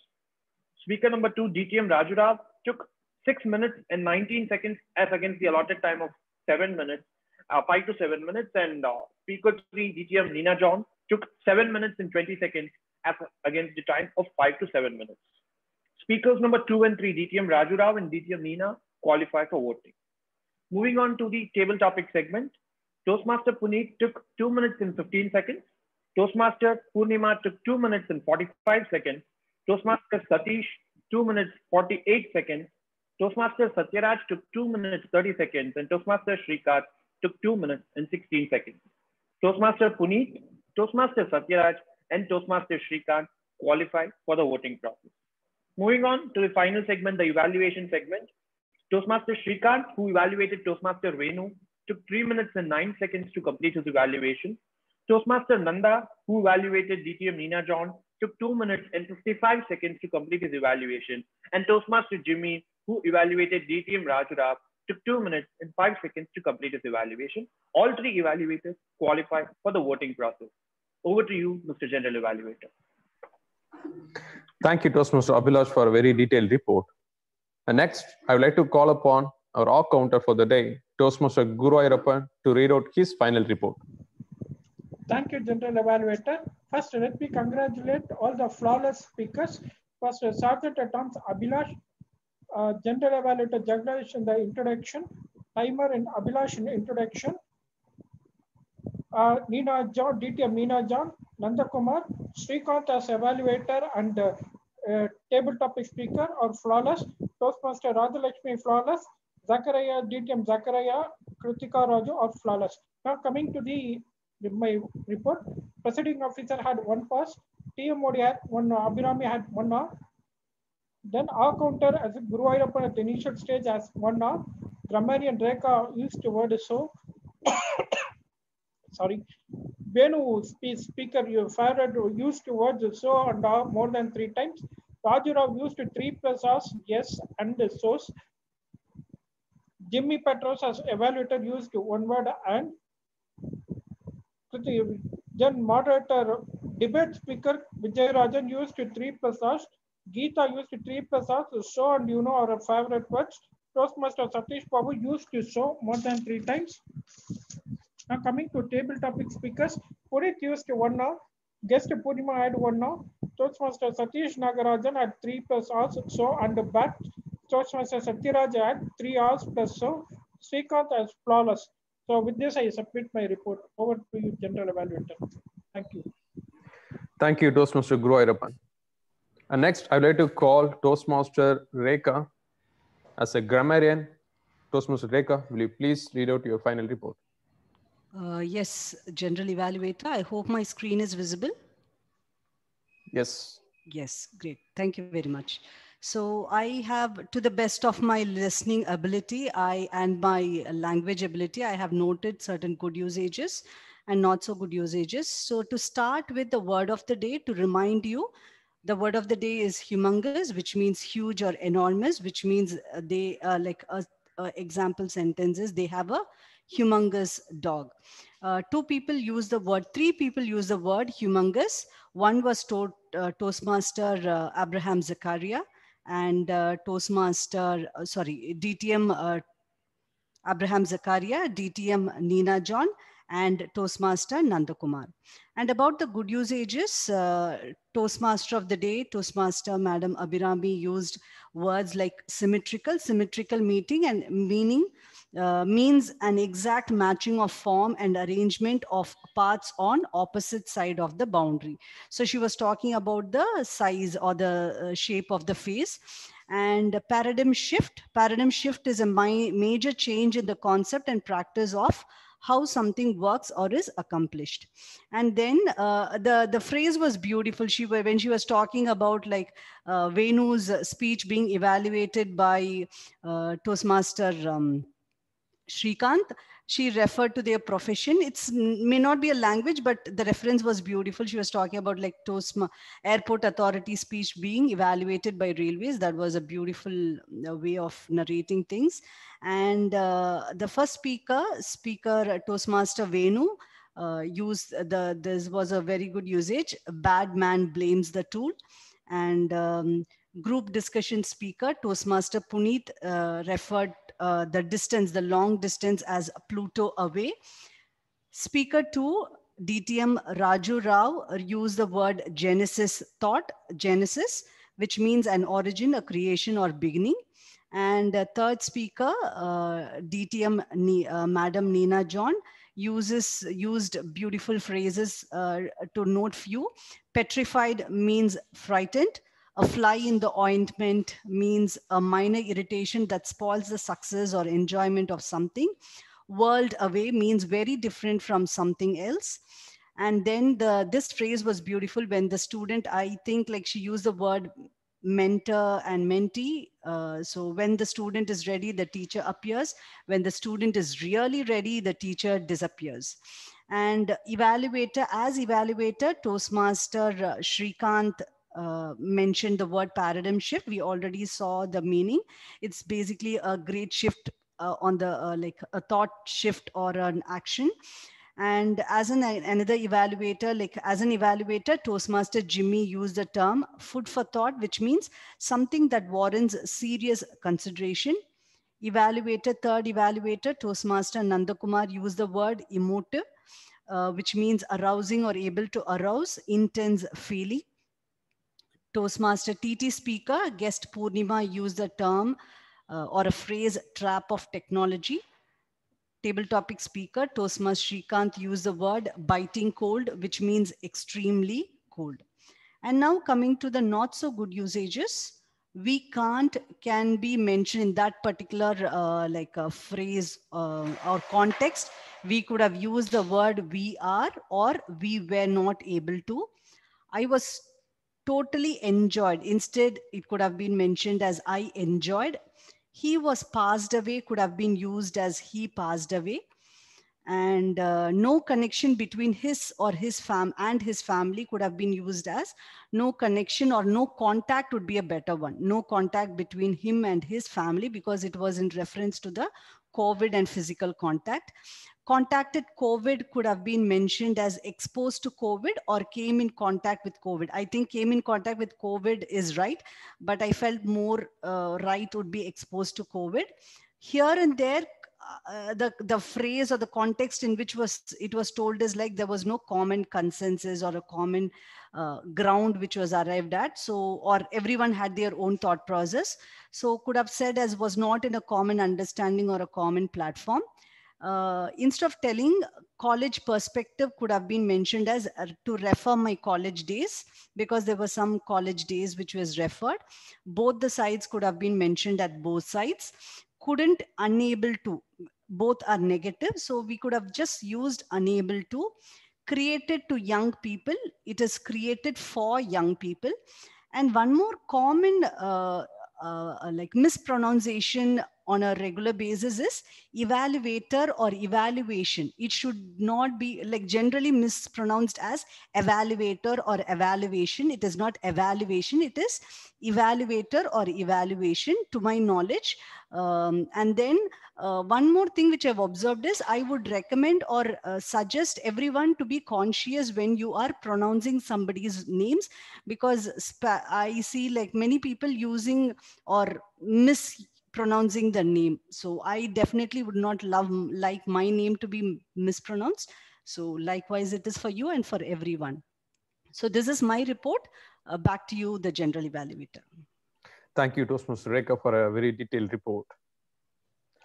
Speaker number 2, DTM Raju Rao, took 6 minutes and 19 seconds as against the allotted time of 7 minutes, 5 to 7 minutes. And Speaker 3, DTM Neena John, took 7 minutes and 20 seconds as against the time of 5 to 7 minutes. Speakers number 2 and 3, DTM Raju Rao and DTM Neena, qualify for voting. Moving on to the table topic segment, Toastmaster Puneet took 2 minutes and 15 seconds. Toastmaster Purnima took 2 minutes and 45 seconds. Toastmaster Satish, 2 minutes 48 seconds. Toastmaster Satyaraj took 2 minutes 30 seconds. And Toastmaster Shrikant took 2 minutes and 16 seconds. Toastmaster Puneet, Toastmaster Satyaraj, and Toastmaster Shrikant qualify for the voting process. Moving on to the final segment, the evaluation segment. Toastmaster Shrikant, who evaluated Toastmaster Venu, took 3 minutes and 9 seconds to complete his evaluation. Toastmaster Nanda, who evaluated DTM Neena John, took 2 minutes and 55 seconds to complete his evaluation. And Toastmaster Jimmy, who evaluated DTM Raju Rao, took 2 minutes and 5 seconds to complete his evaluation. All three evaluators qualify for the voting process. Over to you, Mr. General Evaluator. Thank you, Toastmaster Abhilash, for a very detailed report. And next, I would like to call upon our all counter for the day, Toastmaster Guruvayurappan, to read out his final report. Thank you, General Evaluator. First, let me congratulate all the flawless speakers. First, Sergeant at Arms Abhilash, General Evaluator Jagdish in the introduction, Timer and Abhilash in introduction, Neena John, DTM Neena John, Nanda Kumar, Shrikant as evaluator and table topic speaker are flawless. Toastmaster Radhalakshmi flawless. Zakaria, DTM Zakaria, Kritika Raju are flawless. Now coming to my report, presiding officer had 1 pass, TM Modi had 1, Abhirami had 1 hour. Then our counter as Guruvayurappan at the initial stage as 1 hour. Grammarian Rekha used the word so. Sorry. Venu speaker your favorite used the words so and more than 3 times. Raju Rao used 3 plus us, yes, and so's. Jimmy Petros as evaluator used 1 word and. Then moderator debate speaker Vijay Rajan used 3 plus us. Geeta used 3 plus us, so and our favorite words. Toastmaster Satish Babu used so more than 3 times. Now coming to table topic speakers, Purit used 1 hour, guest Purnima had 1 hour, Toastmaster Satish Nagarajan had 3 plus hours, so and back. Toastmaster Satyaraj had 3 hours plus so, Shrikant as flawless. So with this, I submit my report. Over to you, General Evaluator. Thank you. Thank you, Toastmaster Guruvayurappan. And next, I'd like to call Toastmaster Rekha as a grammarian. Toastmaster Rekha, will you please read out your final report? Yes, General Evaluator. I hope my screen is visible. Yes. Yes, great. Thank you very much. So I have, to the best of my listening ability and my language ability, I have noted certain good usages and not so good usages. So to start with the word of the day, to remind you, the word of the day is humongous, which means huge or enormous, which means they like example sentence is they have a humongous dog. Three people use the word humongous. One was Toastmaster Abraham Zakaria, and DTM Abraham Zakaria, DTM Nina John, and Toastmaster Nandakumar. And about the good usages, Toastmaster of the day, Toastmaster Madam Abhirami used words like symmetrical meaning and meaning means an exact matching of form and arrangement of parts on opposite side of the boundary. So she was talking about the size or the shape of the face. And paradigm shift is a major change in the concept and practice of how something works or is accomplished. And then the phrase was beautiful. When she was talking about like Venu's speech being evaluated by Toastmaster Shrikant, she referred to their profession. It may not be a language, but the reference was beautiful. She was talking about like airport authority speech being evaluated by railways. That was a beautiful way of narrating things. And the first speaker Toastmaster Venu used this was a very good usage. A bad man blames the tool. And group discussion speaker Toastmaster Puneet referred the long distance as Pluto away. Speaker 2, DTM Raju Rao, used the word Genesis, which means an origin, a creation or beginning. And third speaker, DTM Madam Nina John, used beautiful phrases to note few. Petrified means frightened. A fly in the ointment means a minor irritation that spoils the success or enjoyment of something. World away means very different from something else. And then this phrase was beautiful when the student, I think like she used the word mentor and mentee. So when the student is ready, the teacher appears. When the student is really ready, the teacher disappears. And evaluator, Toastmaster Shrikant mentioned the word paradigm shift. We already saw the meaning. It's basically a great shift on the like a thought shift or an action. And as another evaluator, Toastmaster Jimmy used the term food for thought, which means something that warrants serious consideration. Third evaluator, Toastmaster Nandakumar used the word emotive, which means arousing or able to arouse intense feeling. Toastmaster TT speaker, guest Purnima, used the term or a phrase trap of technology. Table topic speaker, Toastmaster Shrikant, used the word biting cold, which means extremely cold. And now coming to the not so good usages, can be mentioned in that particular like a phrase or context. We could have used the word we are or we were not able to. I was totally enjoyed. Instead, it could have been mentioned as I enjoyed. He was passed away could have been used as he passed away. And no connection between his family could have been used as no connection, or no contact would be a better one. No contact between him and his family, because it was in reference to the COVID and physical contact. Contacted COVID could have been mentioned as exposed to COVID or came in contact with COVID. I think came in contact with COVID is right, but I felt more right would be exposed to COVID. Here and there, the phrase or the context in which it was told is like there was no common consensus or a common ground which was arrived at. So, or everyone had their own thought process. So could have said as was not in a common understanding or a common platform. Instead of telling college perspective, could have been mentioned as to refer my college days, because there were some college days which was referred. Both the sides could have been mentioned at both sides. Couldn't, unable to, both are negative. So we could have just used unable to. Created to young people, it is created for young people. And one more common like mispronunciation on a regular basis is evaluator or evaluation. It should not be like generally mispronounced as evaluator or evaluation. It is not evaluation, it is evaluator or evaluation to my knowledge. And then one more thing which I've observed is I would recommend or suggest everyone to be conscious when you are pronouncing somebody's names, because I see like many people using or mispronouncing the name. So I definitely would not like my name to be mispronounced. So likewise it is for you and for everyone. So this is my report. Back to you, the general evaluator. Thank you, Toastmaster Rekha, for a very detailed report.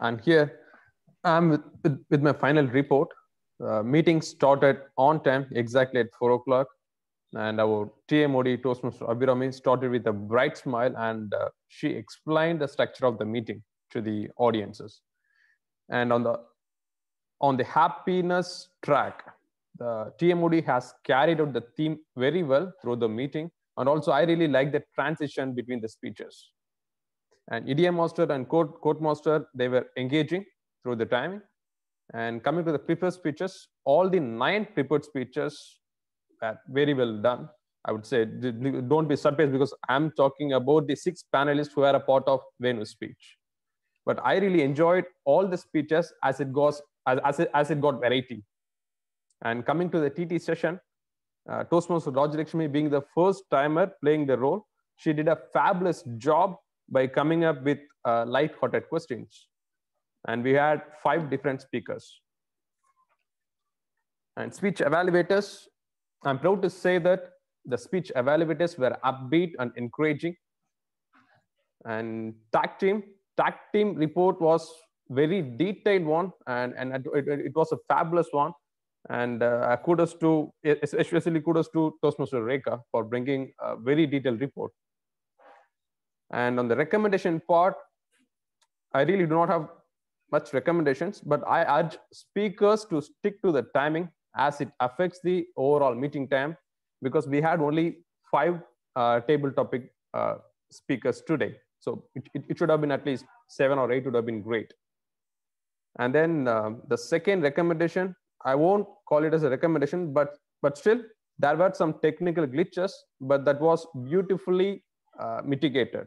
And here I'm with my final report. Meeting started on time, exactly at 4 o'clock. And our TMOD, Toastmaster Abhirami, started with a bright smile, and she explained the structure of the meeting to the audiences. And on the happiness track, the TMOD has carried out the theme very well through the meeting. And also, I really like the transition between the speeches. And idiom master and quote master, they were engaging through the timing. And coming to the prepared speeches, all the 9 prepared speeches were very well done. I would say, don't be surprised because I'm talking about the 6 panelists who are a part of Venu's speech. But I really enjoyed all the speeches as it got variety. And coming to the TT session, Toastmaster Rajalakshmi, being the first timer playing the role, she did a fabulous job by coming up with light-hearted questions. And we had 5 different speakers. And speech evaluators, I'm proud to say that the speech evaluators were upbeat and encouraging. And tag team report was very detailed one, and it was a fabulous one. And especially kudos to Toastmaster Rekha for bringing a very detailed report. And on the recommendation part, I really do not have much recommendations, but I urge speakers to stick to the timing as it affects the overall meeting time, because we had only 5 table topic speakers today. So it should have been at least 7 or 8 would have been great. And then the second recommendation, I won't call it as a recommendation, but still there were some technical glitches, but that was beautifully mitigated.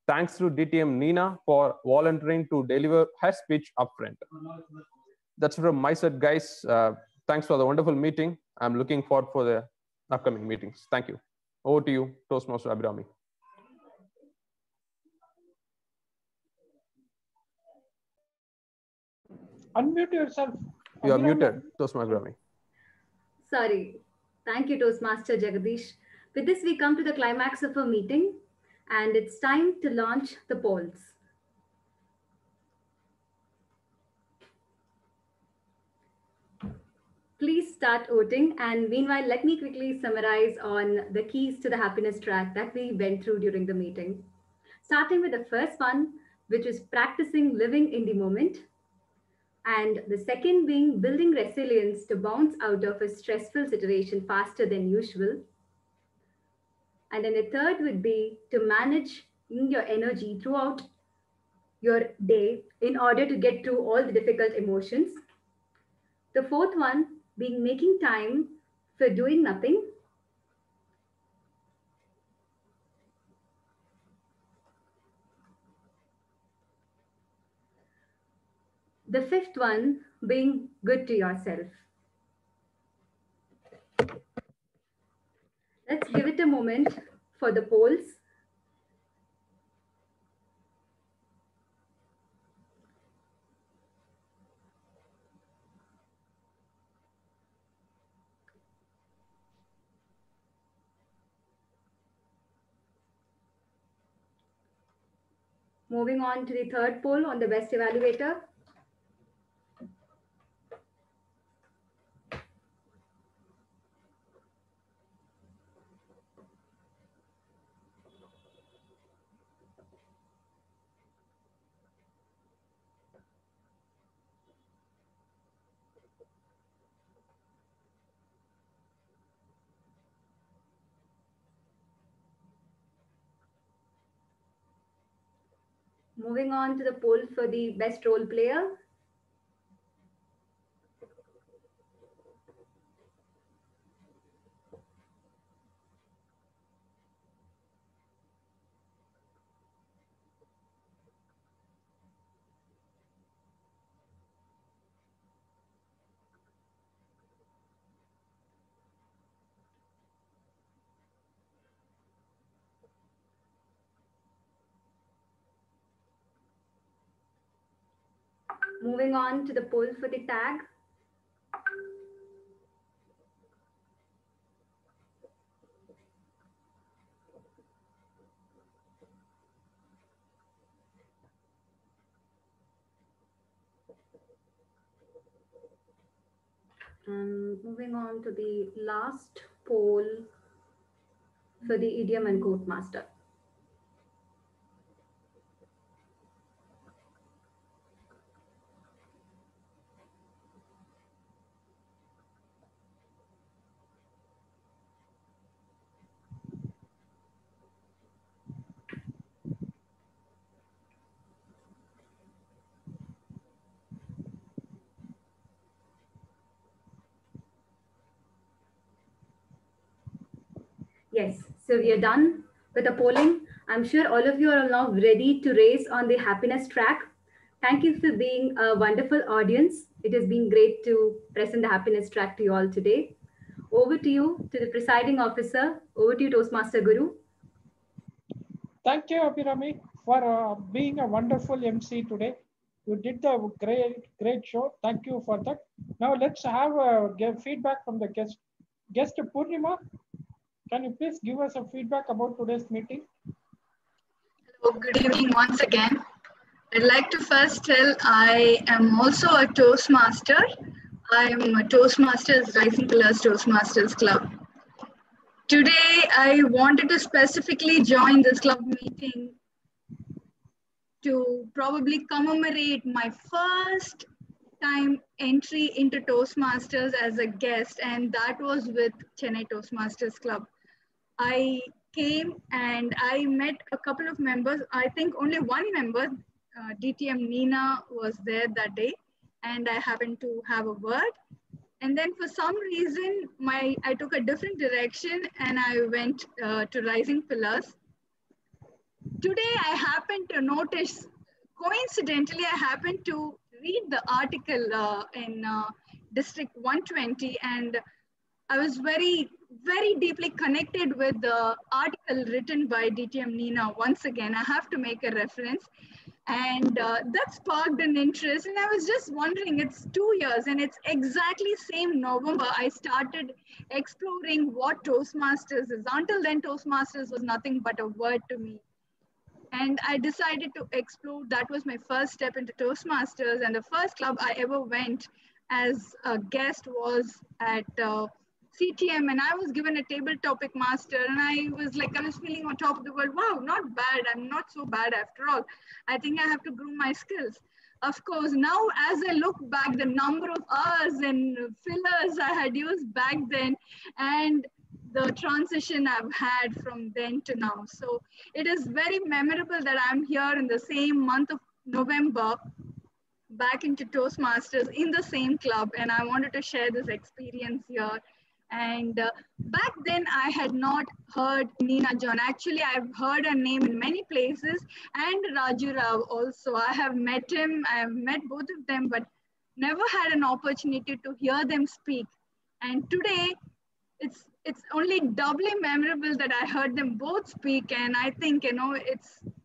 Thanks to DTM Nina for volunteering to deliver her speech upfront. That's from my side, guys. Thanks for the wonderful meeting. I'm looking forward for the upcoming meetings. Thank you. Over to you, Toastmaster Abhirami. Unmute yourself. You are muted, Toastmaster Abhirami. Sorry. Thank you, Toastmaster Jagadish. With this, we come to the climax of our meeting, and it's time to launch the polls. Please start voting. And meanwhile, let me quickly summarize on the keys to the happiness track that we went through during the meeting. Starting with the first one, which is practicing living in the moment. And the second being building resilience to bounce out of a stressful situation faster than usual. And then the third would be to manage your energy throughout your day in order to get through all the difficult emotions. The fourth one being making time for doing nothing. The fifth one being good to yourself. Let's give it a moment for the polls. Moving on to the third poll on the best evaluator. Moving on to the poll for the best role player. Moving on to the poll for the tag. Moving on to the last poll for the idiom and quote master. Yes, so we are done with the polling. I'm sure all of you are now ready to race on the happiness track. Thank you for being a wonderful audience. It has been great to present the happiness track to you all today. Over to you, to the presiding officer. Over to you, Toastmaster Guru. Thank you, Abhirami, for being a wonderful MC today. You did the great show. Thank you for that. Now let's have feedback from the guest. Guest Purnima, can you please give us a feedback about today's meeting? Hello, good evening once again. I'd like to first tell I am also a Toastmaster. I am a Toastmasters Rising Pillars Toastmasters Club. Today, I wanted to specifically join this club meeting to probably commemorate my first time entry into Toastmasters as a guest, and that was with Chennai Toastmasters Club. I came and I met a couple of members. I think only one member, DTM Nina, was there that day, and I happened to have a word. And then for some reason, I took a different direction and I went to Rising Pillars. Today, I happened to notice, coincidentally, I happened to read the article in District 120, and I was very, very deeply connected with the article written by DTM Nina. Once again, I have to make a reference. And that sparked an interest. And I was just wondering, it's 2 years and it's exactly same November, I started exploring what Toastmasters is. Until then, Toastmasters was nothing but a word to me. And I decided to explore. That was my first step into Toastmasters. And the first club I ever went as a guest was at CTM, and I was given a table topic master, and I was feeling on top of the world. Wow, not bad. I'm not so bad after all. I think I have to groom my skills. Of course, now as I look back, the number of hours and fillers I had used back then, and the transition I've had from then to now. So it is very memorable that I'm here in the same month of November, back into Toastmasters in the same club, and I wanted to share this experience here. And back then, I had not heard Nina John. Actually, I've heard her name in many places, and Raju Rao also. I have met him, I have met both of them, but never had an opportunity to hear them speak. And today, it's only doubly memorable that I heard them both speak. And I think,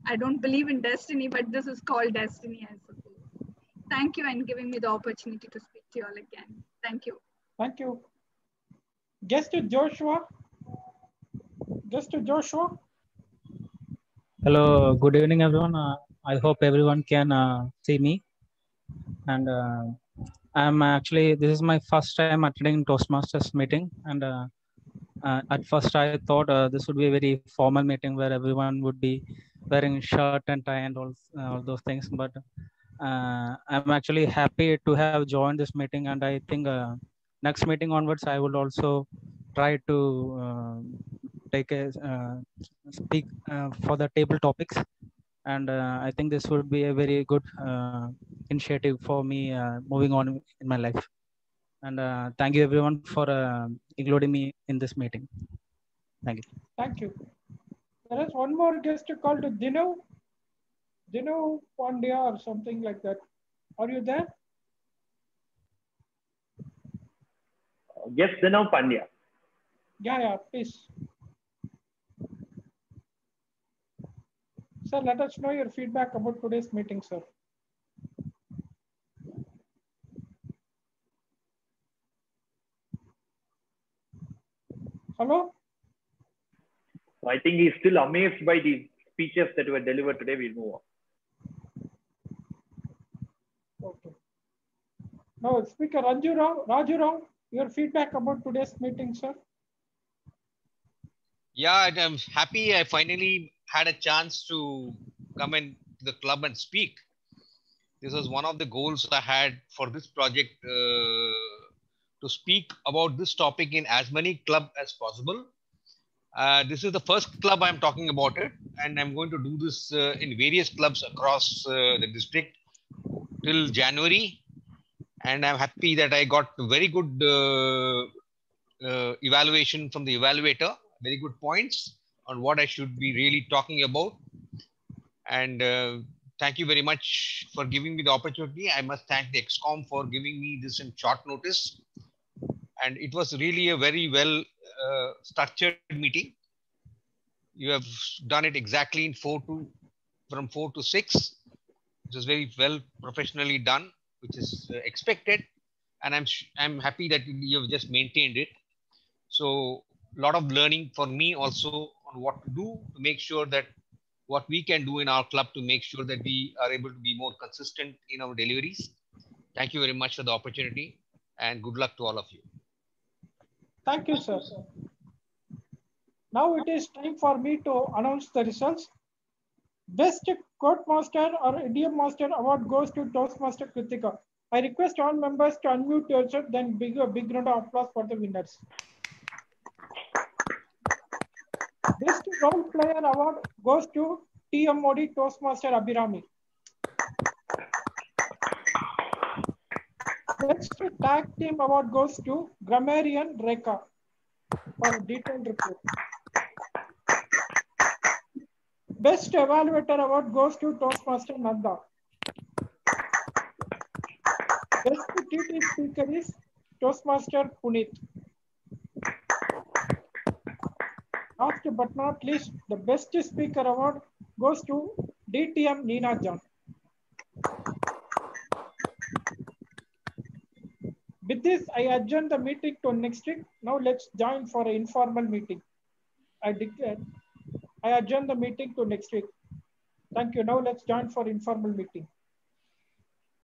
I don't believe in destiny, but this is called destiny, I suppose. Thank you, and giving me the opportunity to speak to you all again. Thank you. Thank you. Guest Joshua. Hello, good evening, everyone. I hope everyone can see me. And this is my first time attending Toastmasters meeting. And at first I thought this would be a very formal meeting where everyone would be wearing shirt and tie and all those things. But I'm actually happy to have joined this meeting. And I think next meeting onwards, I will also try to speak for the table topics. And I think this would be a very good initiative for me moving on in my life. And thank you everyone for including me in this meeting. Thank you. Thank you. There is one more guest called Dinu Pandya or something like that. Are you there? Yes, Dinu Pandya. Yeah, please. Sir, let us know your feedback about today's meeting, sir. Hello? I think he's still amazed by the speeches that were delivered today. We'll move on. Okay. Now, Speaker Raju Rao, your feedback about today's meeting, sir. Yeah, I'm happy I finally had a chance to come in to the club and speak. This was one of the goals I had for this project, to speak about this topic in as many clubs as possible. This is the first club I'm talking about it, and I'm going to do this in various clubs across the district till January. And I'm happy that I got very good evaluation from the evaluator, very good points on what I should be really talking about. And thank you very much for giving me the opportunity. I must thank the ExCom for giving me this in short notice. And it was really a very well structured meeting. You have done it exactly in from 4 to 6. It was very well professionally done, which is expected. And I'm happy that you have just maintained it. So a lot of learning for me also on what to do to make sure that what we can do in our club to make sure that we are able to be more consistent in our deliveries. Thank you very much for the opportunity, and good luck to all of you. Thank you, sir. Now it is time for me to announce the results. Best Quote Master or Idiom Master award goes to Toastmaster Kritika. I request all members to unmute yourself, then a big round of applause for the winners. Best Role Player award goes to TMOD Toastmaster Abhirami. Best Tag Team award goes to Grammarian Rekha for a detailed report. Best Evaluator award goes to Toastmaster Nanda. Best TT speaker is Toastmaster Puneet. Last but not least, the best speaker award goes to DTM Nina John. With this, I adjourn the meeting to next week. Now let's join for an informal meeting. I adjourn the meeting to next week. Thank you. Now let's join for informal meeting.